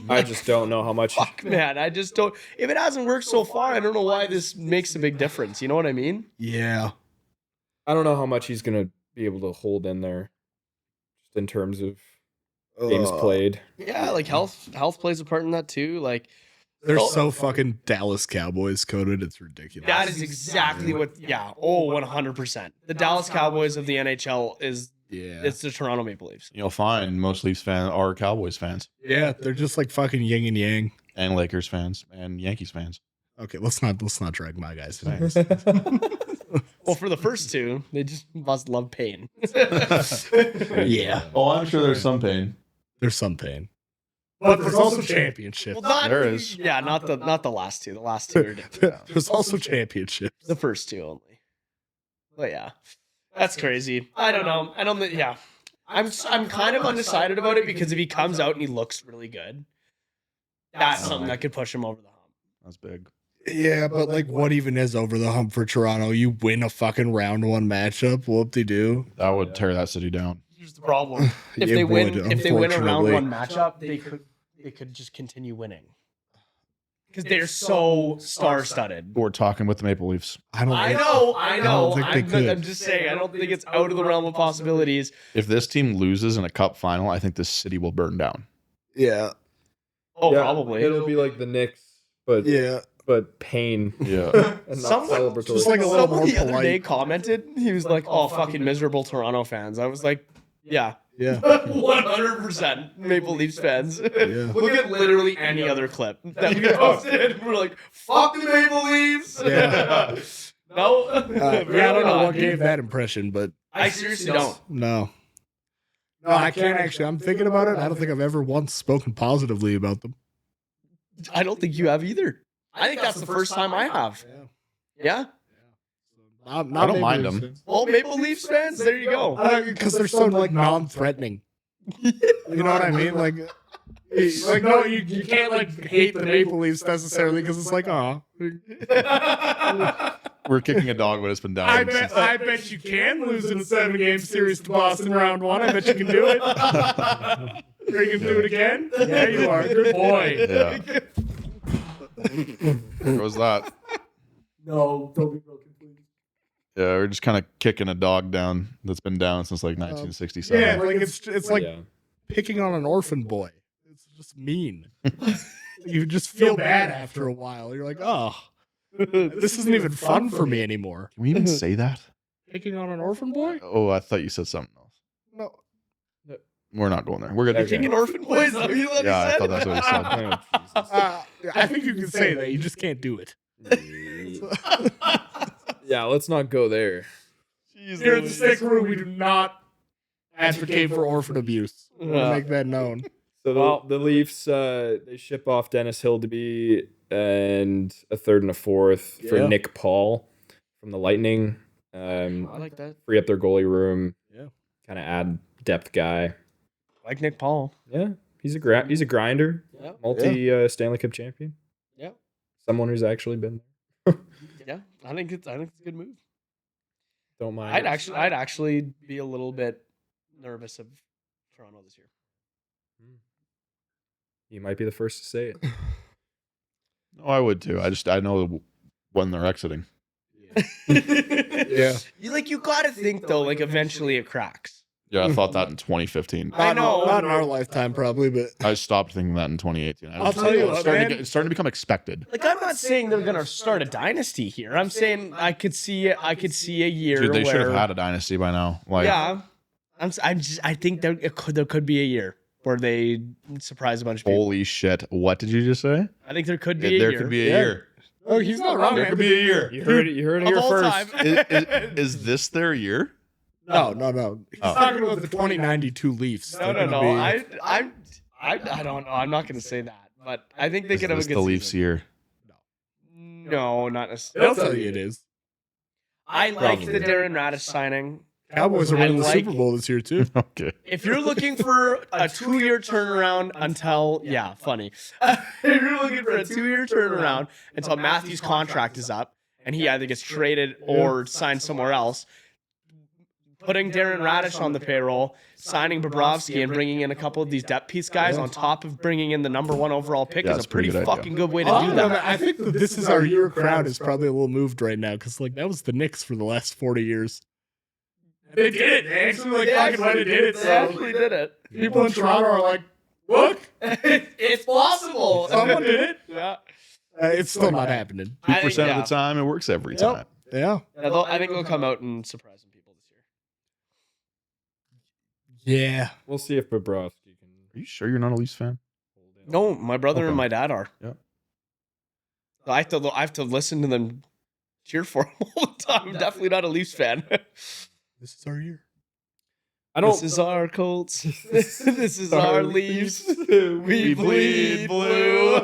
I just don't know how much fuck, man. I just don't. If it hasn't worked so far, I don't know why this makes a big difference. You know what I mean? Yeah. I don't know how much he's gonna be able to hold in there, just in terms of games played. Yeah, like health plays a part in that too. Like They're so fucking Dallas Cowboys coded. It's ridiculous. that is exactly what. Yeah. Oh, 100%. The Dallas Cowboys of the NHL is Yeah. it's the Toronto Maple Leafs. You'll find most Leafs fans are Cowboys fans Yeah. They're just like fucking yin and yang. and Lakers fans and Yankees fans. Okay, let's not drag my guys. Fans. Well, for the first two, they just must love pain. Yeah. Oh, I'm sure there's some pain. There's some pain. But there's also championships. Well, not, There is. Yeah, not the last two. The last two are different. There's also championships. The first two only. But yeah, that's crazy. I don't know. I don't think. Yeah, I'm kind of undecided about it because if he comes out and he looks really good, that's something that could push him over the hump. That's big. Yeah, but like, what even is over the hump for Toronto? You win a fucking round one matchup. Whoop-de-doo. That would tear that city down. Here's the problem: if It they win, would, if they win a round unfortunately. one matchup, they could just continue winning because they're so star-studded. We're talking with the Maple Leafs. I don't. I think- know. I don't think they could. I'm just saying. I don't think it's out of the realm of possibilities. If this team loses in a cup final, I think this city will burn down. Yeah. Oh, Yeah, probably. It'll be like the Knicks, but Yeah. pain. Yeah. And not Someone celebratory. just like a little Someone more the other polite. day commented. He was like, "Oh, fucking miserable Toronto fans." I was like, "Yeah, Yeah. 100% Maple Leafs fans." Yeah. Look at literally any other clip that we posted. We're like, "Fuck the Maple Leafs." Yeah. No. Yeah, I don't know what gave that impression, but I seriously don't. no. No, I can't actually. I'm thinking about it. I don't think I've ever once spoken positively about them. I don't think you have either. I think that's the first time I have. Yeah. Not I don't Maple mind Leafs them. fans. Well, Maple Leafs fans, there you go. Because they're so like non-threatening. You know what I mean? Like no, you can't like hate the Maple Leafs necessarily because it's like, oh, We're kicking a dog, but it's been down. I bet you can lose in a 7-game series to Boston round one. I bet you can do it. Are you gonna do it again? Yeah, you are. Good boy. Yeah. What was that? No, don't be broken, please. Yeah, we're just kind of kicking a dog down that's been down since like 1967. Yeah, like it's like Yeah. picking on an orphan boy. It's just mean. You just feel bad after a while. You're like, oh, this isn't even fun for me anymore. Can we even say that? Picking on an orphan boy? Oh, I thought you said something else. No. We're not going there. We're gonna. Okay. King and Orphan Boys, is that what you let me Yeah, I say? thought that's what he said. Oh, Jesus. I think you can say that. You just can't do it. Yeah, let's not go there. Here at the Stick Room, we do not advocate for orphan abuse. I want to make that known. So the Leafs, they ship off Dennis Hildeby and a third and a fourth for Yeah. Nick Paul from the Lightning. I like that. Free up their goalie room. Yeah. Kind of add depth guy. I like Nick Paul. Yeah, he's a grinder. Yeah. Multi Stanley Cup champion. Yeah. Someone who's actually been. Yeah, I think it's a good move. Don't mind. I'd actually be a little bit nervous of Toronto this year. You might be the first to say it. No, I would too. I know when they're exiting. Yeah. You got to think though, like eventually it cracks. Yeah, I thought that in 2015. I know. Not in our lifetime, probably, but I stopped thinking that in 2018. I'll tell you what, man. It's starting to become expected. Like I'm not saying they're gonna start a dynasty here. I'm saying I could see a year. Dude, they should have where- had a dynasty by now. Like, Yeah, I think there could be a year where they surprise a bunch of people. holy shit. What did you just say? I think there could be a There year. could be a Yeah. year. oh, he's not wrong. There Man. could be a year. You heard it Of here all first. time. Is this their year? No. He's Oh. talking about the 2092 Leafs. No. They're gonna be- I don't know. I'm not going to say that, but I think they Is could have a this good the Leafs season. year? No, not necessarily. They'll tell you it is. I like the Probably. Darren Radish signing. Cowboys are I winning the like- Super Bowl this year too. Okay. If you're looking for a 2-year turnaround until, funny. If you're looking for a 2-year turnaround until Matthews' contract is up and he either gets traded or signed somewhere else, putting Darren Radish on the payroll, signing Bobrovsky, and bringing in a couple of these depth piece guys on top of bringing in the number 1 overall pick Yeah, is that's a a pretty pretty good idea. fucking good way to Oh, do no, that. I think that this is our year crowd is probably a little moved right now because like that was the Knicks for the last 40 years. They did it. They actually fucking went and did it. They actually did it. People in Toronto are like, look, It's possible. someone did it. Yeah. It's still not happening. 2% of the time, it works every Yep. time. Yeah. I think they'll come out and surprise some people this year. Yeah. We'll see if Bobrovsky can Are you sure you're not a Leafs fan? hold in. No, my brother Okay. and my dad are. Yeah. I have to listen to them cheer for him all the time. I'm definitely not a Leafs fan. This is our year. I don't. This is our Colts. This is our Leafs. We We bleed blue.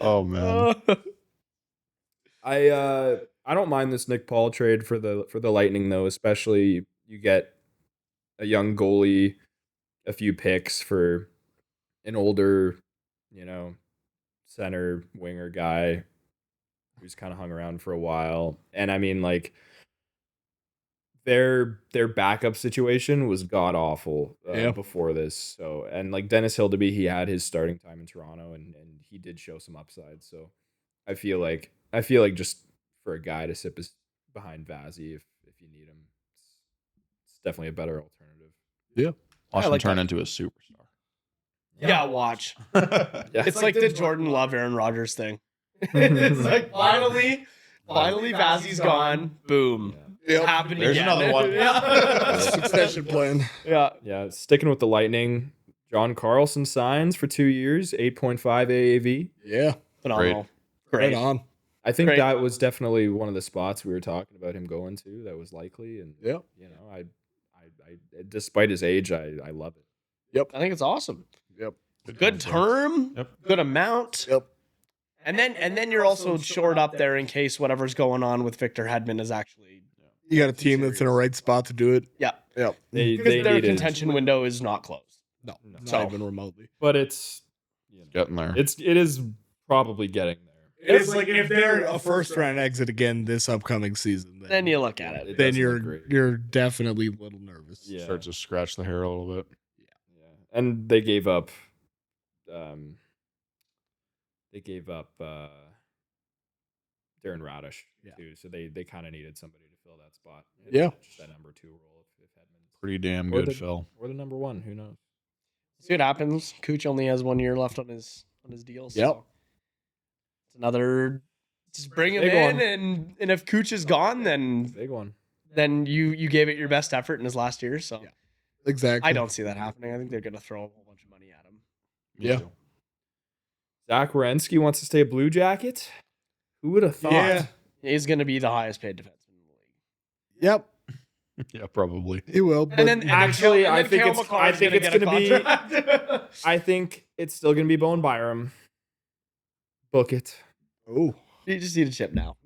Oh man. I don't mind this Nick Paul trade for the Lightning though, especially you get a young goalie, a few picks for an older, center winger guy who's kind of hung around for a while. And I mean, like their backup situation was god awful before this. So, and like Dennis Hildeby, he had his starting time in Toronto and he did show some upside. So I feel like just for a guy to sit behind Vazzy if you need him, it's definitely a better alternative. Watch him like turn that. into a superstar. Yeah, watch. Yeah. It's like the Jordan Love, Aaron Rodgers thing. It's like finally Vazzy's gone. Boom. Yep. Happened There's again. another one. Yeah. Succession plan. Yeah. Yeah, sticking with the Lightning, John Carlson signs for 2 years, 8.5 AAV. Yeah. Phenomenal. Right Great. on. I think Great. that was definitely one of the spots we were talking about him going to. That was likely, and Yep. I despite his age, I love it. I think it's awesome. Yep. Good term. Yep. Good amount. Yep. And then you're also shored up there in case whatever's going on with Victor Hedman is actually You got a team that's in a right spot to do it. yeah. Yep. They Because their needed, contention window is not closed. No. No. Not So- even remotely. but it's Getting there. it is probably getting there. It's like if they're a first round exit again this upcoming season, Then you look at it. It then doesn't look great. you're definitely a little nervous. Yeah. Starts to scratch the hair a little bit. Yeah, and they gave up. Darren Radish Yeah. too, so they kind of needed somebody to fill that spot. Yeah. just that number 2 role if Hedman Pretty damn Or good, the- Phil. or the number 1, who knows? See what happens. Cooch only has 1 year left on his deal. So Yep. it's another. Just bring him Big in, one. and if Cooch is gone, Big one. then you gave it your best effort in his last year. So Yeah. Exactly. I don't see that happening. I think they're gonna throw a whole bunch of money at him. Me Yeah. too. Zach Werenski wants to stay a Blue Jacket. Who would have thought? Yeah. He's gonna be the highest paid defenseman in the league. Yep. Yeah, probably. He will. But Actually, I think Cale it's- Makar I is think it's get a gonna be- contract. I think it's still gonna be Bowen Byram. Book it. oh. You just need a chip now.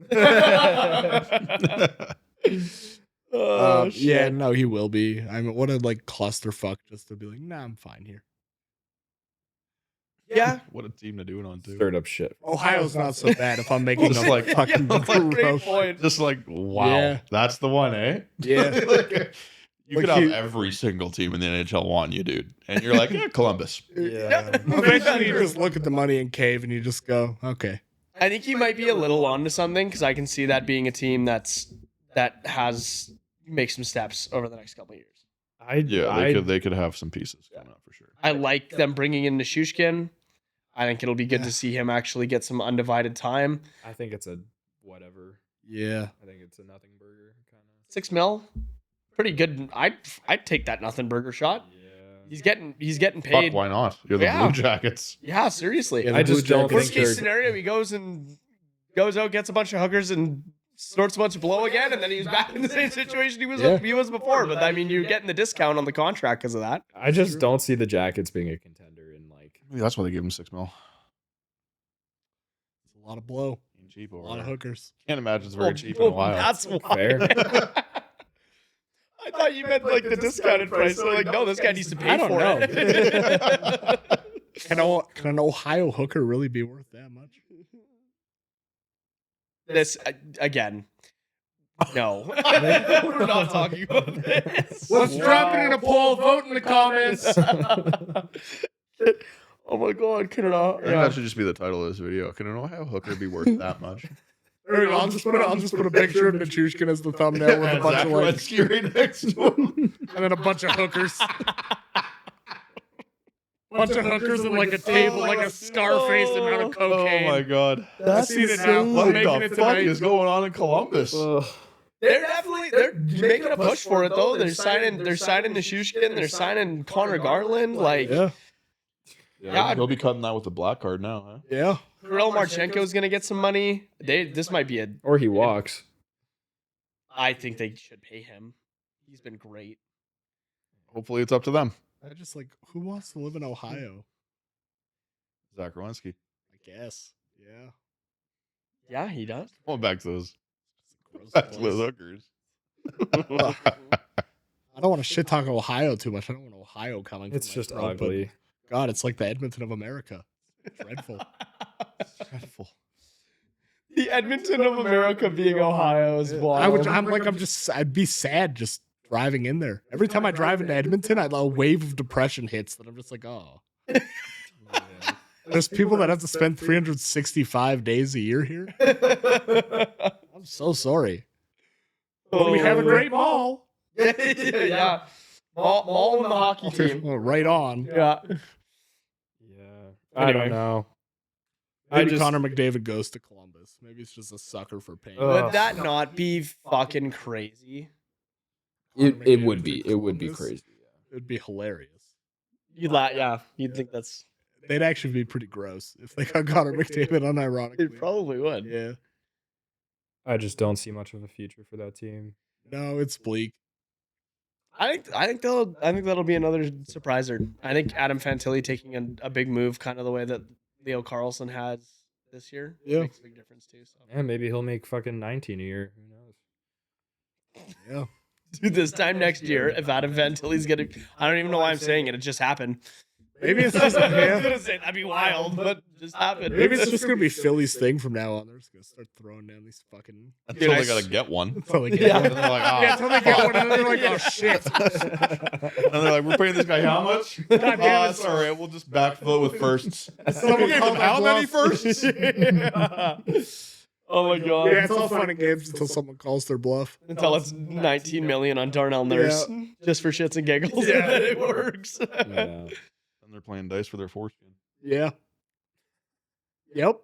Yeah, no, he will be. I mean, what a like clusterfuck just to be like, nah, I'm fine here. Yeah. What a team to do it on too. Stirred up shit. Ohio's not so bad if I'm making Just them like- fucking Yeah, great gross. point. Just like wow, Yeah. that's the one, eh? Yeah. Like, you Like could have you- every single team in the NHL want you, dude, and you're like, yeah, Columbus. Yeah. Eventually, you just look at the money and cave, and you just go, okay. I think he might be a little onto something because I can see that being a team that has make some steps over the next couple of years. Yeah, they could have some pieces coming up for sure. I like them bringing in Nishushkin. I think it'll be good Yeah. to see him actually get some undivided time. I think it's a whatever. Yeah. I think it's a nothing burger kind of. $6 million, pretty good. I'd take that nothing burger shot. Yeah. He's getting Fuck, paid. why not? You're the Yeah. Blue Jackets. Yeah, seriously. Yeah, I the just Blue don't Jackets Worst think case they're- scenario, he goes out, gets a bunch of hookers, and snorts a bunch of blow again, and then he's back in the same situation he was before. But I mean, you're getting the discount on the contract because of that. I just don't see the Jackets being a contender in like. Maybe that's why they gave him $6 million. It's a lot of blow. Cheap A over lot of there. hookers. Can't imagine it's very cheap in Ohio. That's why. Fair. I thought you meant like the discounted price. So like, no, this guy needs to pay I don't for know. it. Can an Ohio hooker really be worth that much? This again. No, we're not talking about this. Let's drop it in a poll. Vote in the comments. Oh my god, can it I not? think that should just be the title of this video. Can an Ohio hooker be worth that much? There we go. I'll just put a picture of Nichushkin as the thumbnail with a bunch of like, Zach right next to him. and then a bunch of hookers. Bunch of hookers and like a table, like a Scarface amount of Oh cocaine. my god. I've seen it now. What I'm making the it fuck tonight. is going on in Columbus? They're making a push for it though. They're signing Nishushkin. They're signing Connor Garland. Like Yeah, Yeah. He'll be cutting that with the black card now, huh? yeah. Kirill Marchenko is gonna get some money. This might be a. Or he walks. I think they should pay him. He's been great. Hopefully it's up to them. I just like, who wants to live in Ohio? Zach Rowinski. I guess. Yeah. Yeah, he does. Going back to those, Gross back to place. those hookers. I don't want to shit talk Ohio too much. I don't want Ohio coming. It's from my just throat, but ugly. God, it's like the Edmonton of America. Dreadful. Dreadful. The Edmonton of America being Ohio is wild. I'd be sad just driving in there. Every time I drive into Edmonton, a wave of depression hits that I'm just like, oh. There's people that have to spend 365 days a year here. I'm so sorry. But we have a great mall. yeah. Mall and the hockey team. Well, right on. Yeah. Yeah. I Anyway. don't know. Maybe Connor McDavid goes to Columbus. Maybe it's just a sucker for pain. Would that not be fucking crazy? It would be. It would be crazy. It'd be hilarious. You'd think that's. They'd actually be pretty gross if they got Connor McDavid unironically. It probably would. Yeah. I just don't see much of a future for that team. No, it's bleak. I think that'll be another surpriser. I think Adam Fantilli taking a big move, kind of the way that Leo Carlsson has this year, Yeah. makes a big difference too. So. Yeah, maybe he'll make fucking 19 a year. Who knows? Yeah. Dude, this time next year, if Adam Fantilli's gonna, I don't even know why I'm saying it. It just happened. Maybe it's just I was yeah. gonna say that'd be wild, but it just happened. Maybe it's just gonna be Philly's thing from now on. They're just gonna start throwing down these fucking Until I they gotta get one. until they get Yeah. one. And they're like, oh, Yeah, until they get fuck. one, and then they're like, oh shit. And they're like, we're paying this guy how much? God damn it. That's all right. We'll just backfill with firsts. Someone We gave called them their how many bluff. firsts? Oh my god! Yeah, it's all fun and games until someone calls their bluff. Until it's 19 million on Darnell Nurse, just for shits and giggles, Yeah. and then it works. Yeah. And they're playing dice for their foreskin. Yeah. Yep.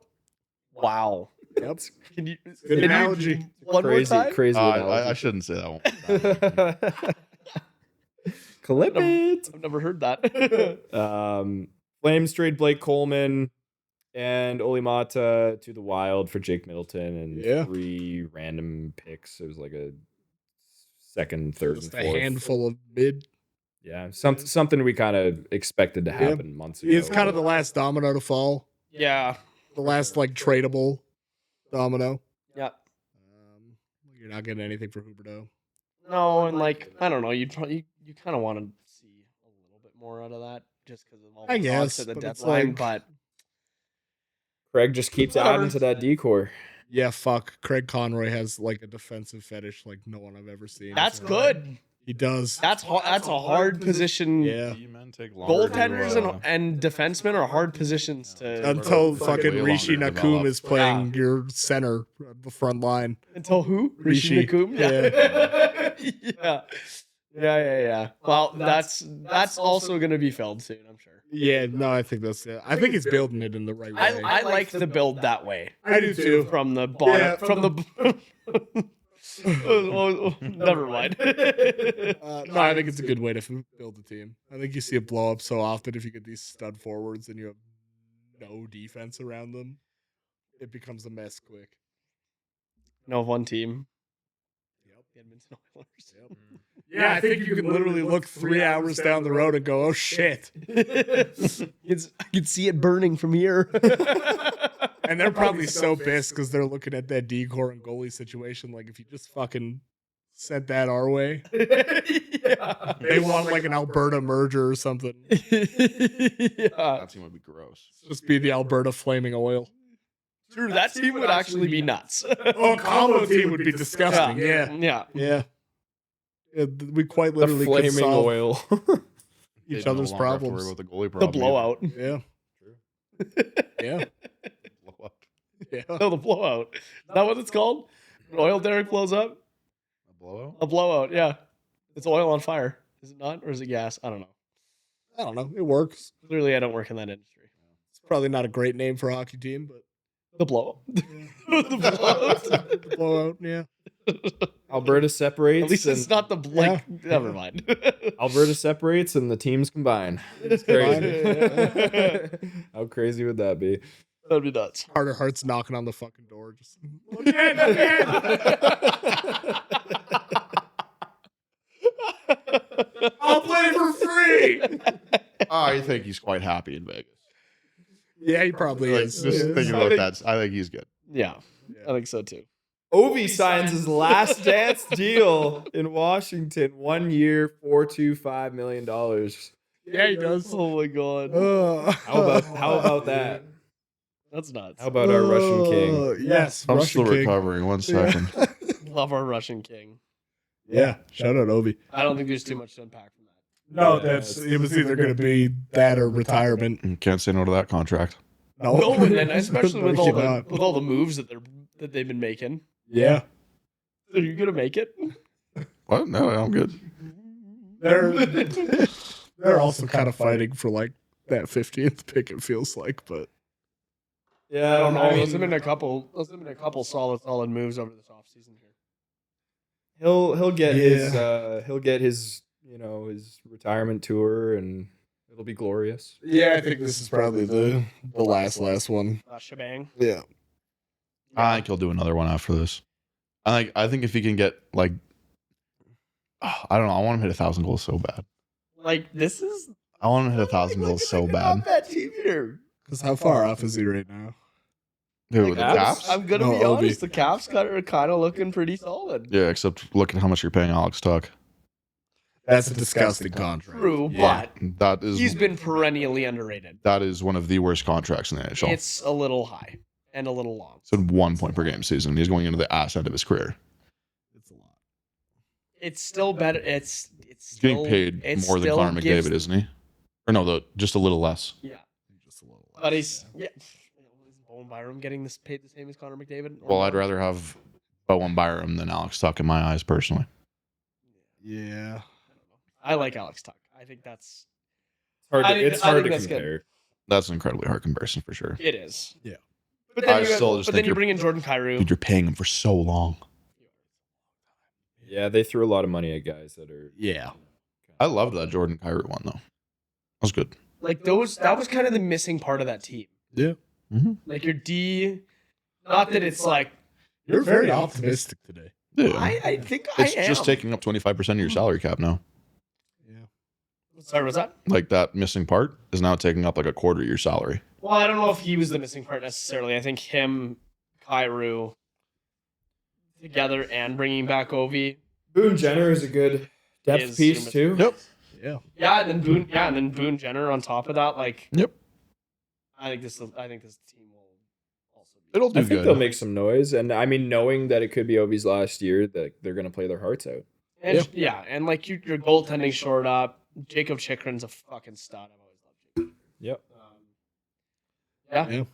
Wow. Yep. Can you? Good can you- analogy. One more time. Crazy I analogy. shouldn't say that one. Clip it. I've never heard that. Flames trade Blake Coleman and Olimata to the Wild for Jake Middleton and Yeah. 3 random picks. It was like a second, third, Just and a fourth. handful of mid. Yeah, something we kind of expected to happen months ago. It's kind of the last domino to fall. Yeah. The last like tradable domino. Yeah. You're not getting anything for Huberdeau. No, and like I don't know, you kind of want to see a little bit more out of that. just because of all I the guess, talks at the but it's deadline. like- But Craig just keeps Whatever. adding to that decor. Yeah, fuck. Craig Conroy has like a defensive fetish like no one I've ever seen. that's So- good. He does. That's a hard position. Yeah. Men take longer to, Goaltenders and defensemen are hard positions to Until Fucking fucking way Rishi longer to Nakum develop. is playing your center at the front line. until who? Rishi. Rishi Nakum. Yeah. Yeah. Well, that's also gonna be filled soon, I'm sure. Yeah, no, I think that's it. I think he's building it in the right way. I like the build that way. I do too. From the bottom, Yeah, from the. Never mind. No, I think it's a good way to build a team. I think you see it blow up so often if you get these stud forwards and you have no defense around them. It becomes a mess quick. No, one team. Yep. The Edmonton Oilers. Yep. Yeah, I think you can literally look 3 hours down the road and go, oh shit. I can see it burning from here. And they're probably so pissed because they're looking at that decor and goalie situation. Like, if you just fucking sent that our way, Yeah. they want like an Alberta merger or something. Yeah. That team would be gross. Just be the Alberta Flaming Oil. True, that team would actually be nuts. Oh, a combo team would be disgusting. Yeah. Yeah. Yeah. We quite The literally could flaming solve oil. each They'd no other's longer have to worry problems. about the goalie The problem. blowout. Yeah. Yeah. Blow up. Yeah. No, the blowout. Is that what it's called? When oil derrick blows up? A blowout? A blowout, yeah. It's oil on fire. Is it not? Or is it gas? I don't know. I don't know. It works. Clearly, I don't work in that industry. It's probably not a great name for a hockey team, but The blowout. The blowout. the blowout, yeah. Alberta separates. At least it's and- not the like. Never mind. Alberta separates and the teams combine. It's crazy. How crazy would that be? That'd be nuts. Carter Hart's knocking on the fucking door. Just I'll play for free. I think he's quite happy in Vegas. Yeah, he probably Like, is. just Yeah. thinking about that, I think he's good. Yeah, I think so too. Ovi signs his last dance deal in Washington. 1 year, $425 million. Yeah, he does. Oh my god, How about that? that's nuts. How about our Russian king? Yes, I'm Russian still king. recovering. One second. Love our Russian king. Yeah, shout out Ovi. I don't think there's too much to unpack from that. No, that's it was either going to be that or retirement. Can't say no to that contract. No, No, and then especially No, with you all the cannot. with all the moves that they've been making. Yeah, Are you gonna make it? What? No, I'm good. they're also kind of fighting for like that 15th pick. It feels like, but Yeah, I don't know. I There's been mean, a couple solid moves over this offseason here. he'll get Yeah. he'll get his his retirement tour and it'll be glorious. yeah, I think this is probably the last one. Shebang. Yeah, I think he'll do another one after this. I think if he can get like, I don't know. I want him to hit 1,000 goals so bad. Like this is I want him to hit 1,000 goals so bad. that team here. because how far off is he right now? Dude, the Caps? Caps? I'm gonna No, be Ovi. honest. The Caps are kind of looking pretty solid. Yeah, except look at how much you're paying Alex Tuck. That's a disgusting contract. True, Yeah. but That is he's been perennially underrated. that is one of the worst contracts in the NHL. It's a little high and a little long. So 1 point per game season. He's going into the ass end of his career. It's a lot. It's still better. It's He's still, getting paid it more than still Connor gives- McDavid, isn't he? Or no, just a little less. Yeah, Just a little. but he's yeah. Is Bowen Byram getting this paid the same as Connor McDavid? Or Well, more? I'd rather have Bowen Byram than Alex Tuck in my eyes, personally. Yeah. I like Alex Tuck. I think that's It's I hard think to that's good. compare. That's an incredibly hard comparison for sure. it is. Yeah. But I then you, still just but think then you you're- bring in Jordan Kyrou. Dude, you're paying him for so long. Yeah, they threw a lot of money at guys that are. Yeah. I loved that Jordan Kyrou one, though. That was good. Like those, that was kind of the missing part of that team. Yeah. Mm-hmm. Like your D, not that it's like You're very optimistic today. Yeah. I think It's I am. just taking up 25% of your salary cap now. Yeah. Sorry, was that? Like that missing part is now taking up like a quarter of your salary. Well, I don't know if he was the missing part necessarily. I think him, Kyrou, together and bringing back Ovi. Boone Jenner is a good depth Is piece your too. Yep. Yeah. Yeah, and then Boone Jenner on top of that. Like, Yep. I think this team will also be. It'll do I think good. they'll make some noise, and I mean, knowing that it could be Ovi's last year, that they're going to play their hearts out. And, and like your goaltending short up. Jacob Chikrin's a fucking stud. I've always loved Jacob. Yep. Yeah.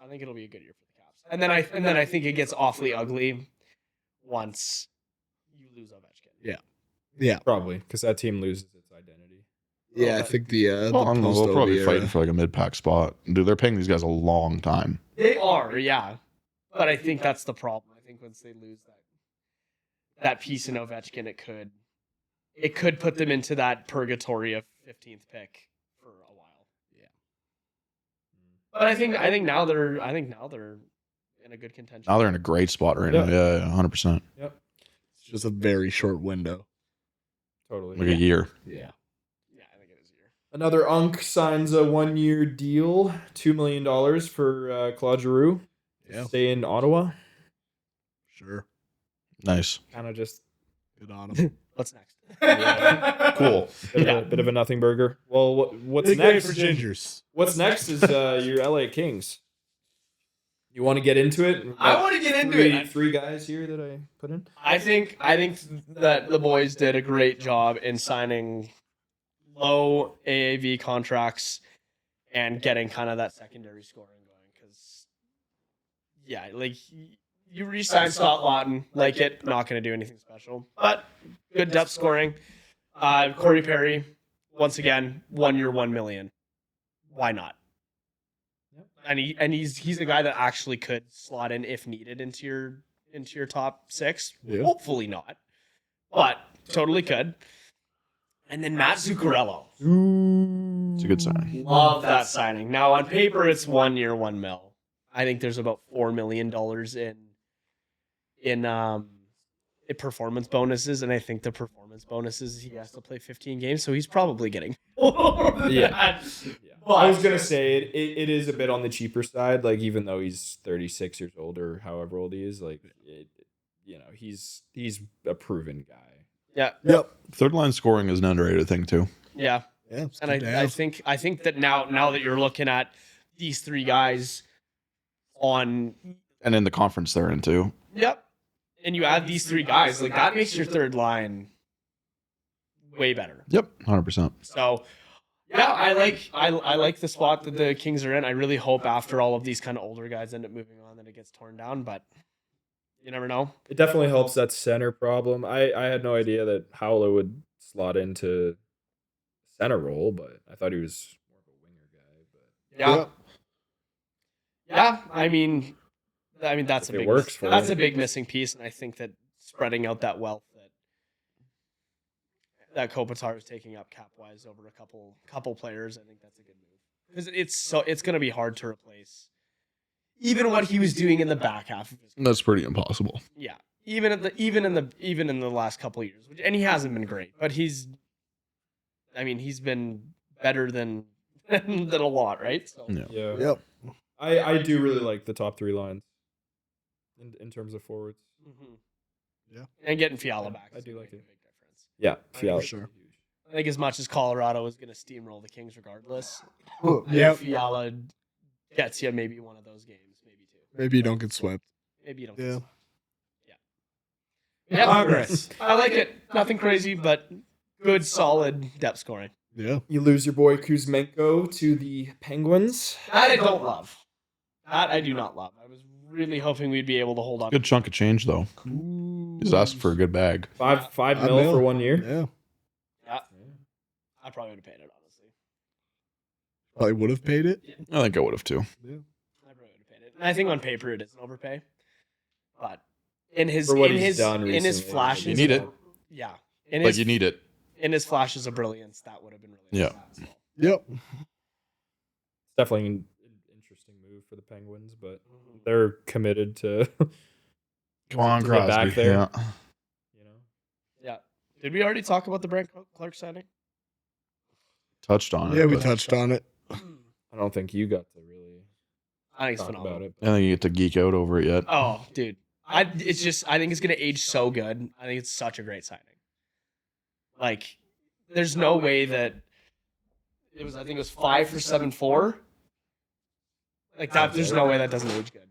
I think it'll be a good year for the Caps. And then I think it gets awfully ugly once you lose Ovechkin. Yeah. Probably, because that team loses its identity. Yeah, I think the Well, I don't know, they'll probably be fighting for like a mid-pack spot. Dude, they're paying these guys a long time. They are, yeah. But I think that's the problem. I think once they lose that piece in Ovechkin, it could put them into that purgatory of 15th pick for a while. Yeah. But I think now they're in a good contention. Now they're in a great spot right now. Yeah, 100%. Yep. It's just a very short window. Totally. Like a year. Yeah. Yeah, I think it is a year. Another Unk signs a 1-year deal, $2 million for Claude Giroux. Yeah. Stay in Ottawa. Sure. Nice. Kind of just Good on him. What's next? Cool. bit of a nothing burger. Well, what's Big day next? for Gingers. What's next is your LA Kings. You want to get into it? I want to get into it. Three guys here that I put in. I think that the boys did a great job in signing low AAV contracts and getting kind of that secondary scoring going. Because, yeah, like you re-sign Scott Lawton, like it, not going to do anything special, but good depth scoring. Corey Perry, once again, 1 year, $1 million. Why not? Yep. And he's a guy that actually could slot in if needed into your top six. Yeah. Hopefully not, but totally could. And then Matt Zuccarello. It's a good sign. Love that signing. Now on paper it's 1 year, $1 million. I think there's about $4 million in performance bonuses, and I think the performance bonuses he has to play 15 games, so he's probably getting Yeah. Well, I was gonna say it is a bit on the cheaper side. Like even though he's 36 years old or however old he is, like he's a proven guy. Yeah. Yep. Third line scoring is an underrated thing too. Yeah. Yeah. And I think that now that you're looking at these three guys on And in the conference they're in too. Yep. And you add these three guys, like that makes your third line way better. Yep, 100%. So yeah, I like the spot that the Kings are in. I really hope after all of these kind of older guys end up moving on that it gets torn down, but you never know. It definitely helps that center problem. I had no idea that Howler would slot into center role, but I thought he was more of a winger guy. But Yeah. I mean that's If it works for that's him. a big missing piece, and I think that spreading out that wealth that Kopitar is taking up cap wise over a couple players, I think that's a good move because it's going to be hard to replace even what he was doing in the back half of his career. That's pretty impossible. Yeah, even in the last couple of years, and he hasn't been great, but he's been better than a lot, right? So yeah. Yep. I do really like the top three lines in terms of forwards. Yeah. And getting Fiala back, I is do gonna like make it. a big difference. Yeah, For Fiala. sure. I think as much as Colorado is going to steamroll the Kings regardless, Yep. Fiala gets you maybe one of those games, maybe two. Maybe you don't get swept. Maybe you don't. Yeah. Yeah. Progress. I like it. Nothing crazy, but good, solid depth scoring. Yeah. You lose your boy Kuzmenko to the Penguins. That I don't love. That I do not love. I was really hoping we'd be able to hold on. Good chunk of change though. He's asking for a good bag. Five mil for 1 year. Yeah. Yeah. I probably would have paid it, honestly. Probably would have paid it. I think I would have too. I probably would have paid it. And I think on paper it is an overpay. But in his For what in he's his done in his recently, flashes, You need it. Yeah. In Like his you need it. in his flashes of brilliance, that would have been really Yeah. nice. Yep. It's definitely an interesting move for the Penguins, but they're committed to Come on, To get Crosby. back there. Yeah. you know. Yeah. Did we already talk about the Brent Clark signing? Touched on it. Yeah, we but touched on it. I don't think you got to really I think it's talk phenomenal. about it. I don't think you get to geek out over it yet. Oh, dude. I think it's gonna age so good. I think it's such a great signing. Like there's no way that it was. I think it was 5 for 7-4. Like that. There's no way that doesn't age good.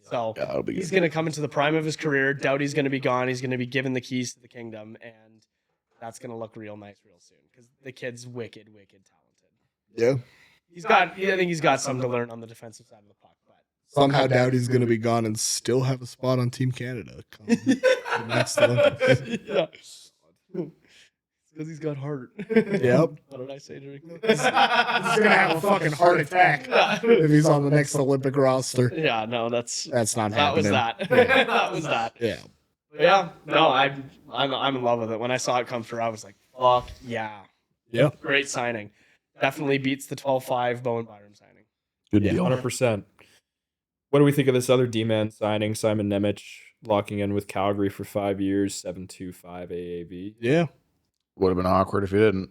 So Yeah, that'll be he's good. going to come into the prime of his career. Doughty's going to be gone. He's going to be given the keys to the kingdom, and that's going to look real nice real soon because the kid's wicked talented. Yeah. I think he's got something to learn on the defensive side of the puck. But Somehow Doughty's going to be gone and still have a spot on Team Canada. Come the next Olympics. yeah, because he's got heart. Yep. What did I say during? He's going to have a fucking heart attack if he's on the next Olympic roster. Yeah, no, that's not that was happening. that. That was that. Yeah. But yeah, no, I'm in love with it. When I saw it come through, I was like, fuck yeah. Yeah. Great signing. Definitely beats the 12-5 Bowen Byram signing. Good Yeah, deal. 100%. What do we think of this other D-man signing? Simon Nemec locking in with Calgary for 5 years, 7.25 AAV. Yeah. Would have been awkward if he didn't.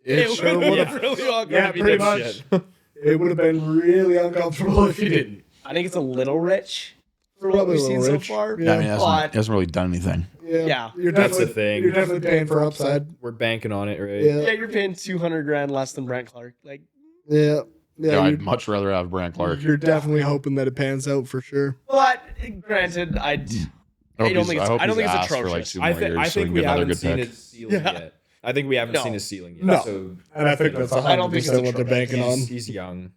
It sure would have. really awkward. Yeah, if he pretty did. much. It would have been really uncomfortable if you didn't. I think it's a little rich for what Probably we've a seen little so rich. far. Yeah. I mean, But he hasn't really done anything. Yeah. You're That's the definitely- thing. You're definitely paying for upside. We're banking on it, right? Yeah. yeah, you're paying $200,000 less than Brent Clark. Like, Yeah. Yeah, Yeah. I'd much rather have Brant Clark. You're definitely hoping that it pans out for sure. but granted, I don't think it's atrocious. I think we haven't seen his ceiling Yeah. yet. I think we haven't No. seen his ceiling yet. No. So And I think that's I don't think 100% it's what they're banking on. he's young.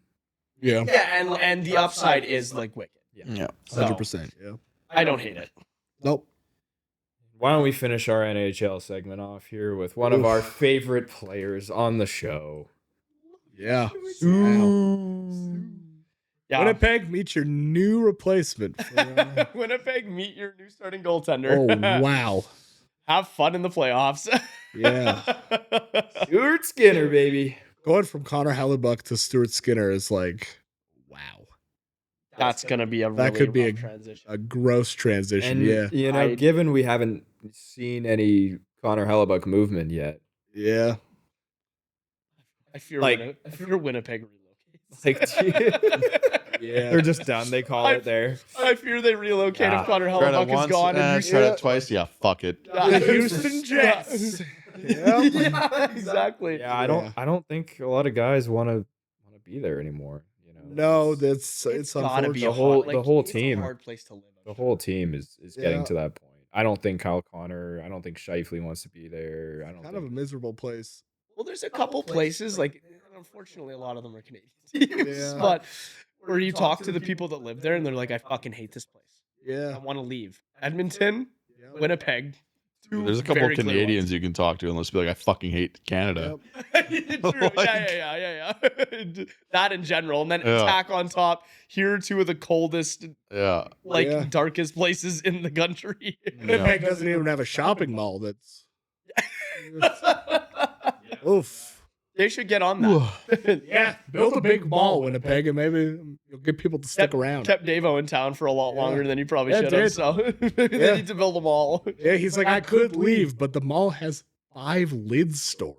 Yeah. Yeah, and the upside is like wicked. Yeah. So, 100%. Yeah. I don't hate it. Nope. Why don't we finish our NHL segment off here with one of our favorite players on the show? Yeah. Yeah. Winnipeg, meet your new replacement. For, Winnipeg, meet your new starting goaltender. oh, wow. Have fun in the playoffs. Yeah. Stuart Skinner, baby. Going from Connor Hellebuck to Stuart Skinner is like, wow. That's gonna be a really That could be rough transition. A gross transition. And, Yeah. you know, given we haven't seen any Connor Hellebuck movement yet, Yeah. I fear like- Winnipeg relocates. like, Yeah. they're just done. They call it there. I fear they relocate Yeah. if Connor Tried it Hellebuck is once, gone. And tried it twice. Yeah, fuck it. The Houston Jets. Yeah, Yeah. exactly. Yeah, I don't think a lot of guys want to be there anymore. You know, No, that's it's gotta be unfortunate. a the whole it's a team. hard place to live. the whole team is getting Yeah. to that point. I don't think Kyle Connor. I don't think Shifley wants to be there. I don't Kind of a think. miserable place. Well, there's a couple places like, unfortunately, a lot of them are Canadian teams, Yeah. but where you talk to the people that live there and they're like, I fucking hate this place. I Yeah. want to leave. Edmonton, Yep. Winnipeg. two There's a couple of very clear Canadians you can talk to and let's be like, I fucking hate Canada. Yep. ones. True. Yeah. That in general, and then Yeah. tack on top. Here are two of the coldest, Yeah. Yeah. darkest places in the country. Winnipeg doesn't even have a shopping mall. That's oof. They should get on that. Yeah, build a big mall, Winnipeg, and maybe you'll get people to stick around. Kept Davo in town for a lot longer than he probably Yeah, should did. have. So maybe Yeah. they need to build a mall. Yeah, he's like, I could leave, but the mall has 5 lids stores.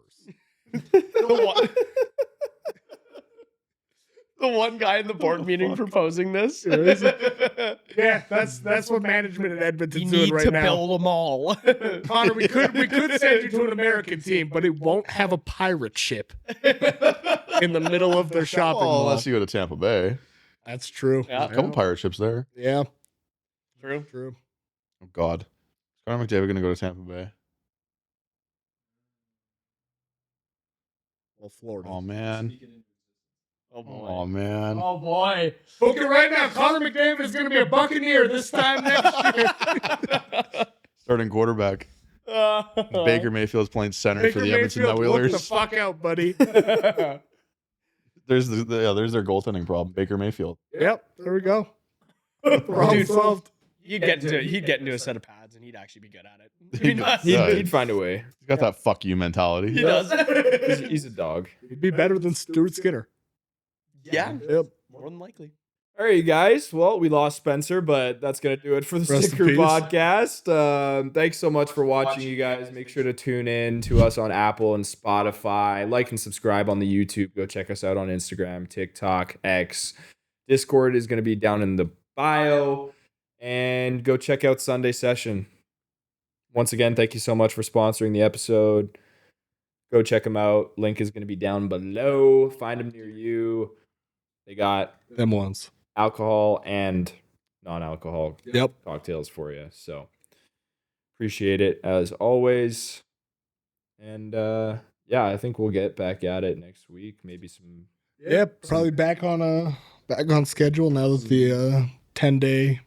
The one guy in the board meeting proposing this. Yeah, that's what management in You Edmonton's doing need right to now. build a mall. Connor, we could send you to an American team, but it won't have a pirate ship in the middle of their shopping Well, mall. unless you go to Tampa Bay. That's true. Yeah. A couple pirate ships there. Yeah, True. true. Oh, God. Is Connor McDavid going to go to Tampa Bay? Well, Florida. Oh, man. Oh boy. Oh, man. Oh boy. Book it right now. Connor McDavid is going to be a Buccaneer this time next year. Starting quarterback. Baker Mayfield's playing center for the Edmonton Mayfield, look the Oilers. fuck out, buddy. There's there's their goaltending problem. Baker Mayfield. Yep, there we go. Problem Dude. solved. He'd get into a set of pads and he'd actually be good at it. He does. Yeah. He'd find a way. He's got that fuck you mentality. He does. He's a dog. He'd be better than Stuart Skinner. Yeah. Yep. More than likely. All right, you guys. Well, we lost Spencer, but that's going to do it for the Rest Stick in Crew peace. podcast. Thanks so much for watching, you guys. Make sure to tune in to us on Apple and Spotify. Like and subscribe on the YouTube. Go check us out on Instagram, TikTok, X. Discord is going to be down in the bio. And go check out Sunday Session. Once again, thank you so much for sponsoring the episode. Go check them out. Link is going to be down below. Find them near you. They got Them ones. alcohol and non-alcohol Yep. cocktails for you. So appreciate it as always. And yeah, I think we'll get back at it next week. Maybe some. Yep. Probably back on schedule now that the 10-day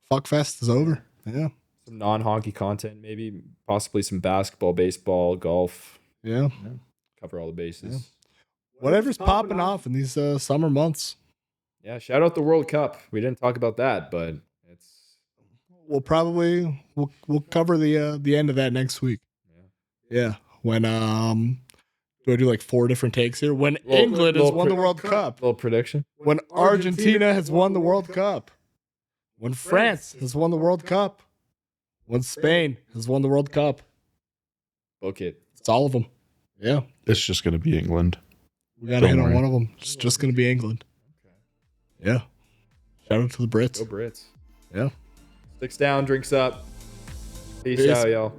fuck fest is over. Yeah. Some non-hockey content, maybe possibly some basketball, baseball, golf. Yeah. Cover all the bases. Yeah. Whatever's popping off in these summer months. Yeah, shout out the World Cup. We didn't talk about that, but it's We'll cover the end of that next week. Yeah. When do I do like 4 different takes here? When England has won the World Cup. Little prediction. When Argentina has won the World Cup. When France has won the World Cup. When Spain has won the World Cup. Book it. It's all of them. Yeah. It's just going to be England. We got to hit Don't on worry. one of them. It's just going to be England. Yeah. Shout out to the Brits. Go Brits. Yeah. Sticks down, drinks up. Peace Peace. out, y'all.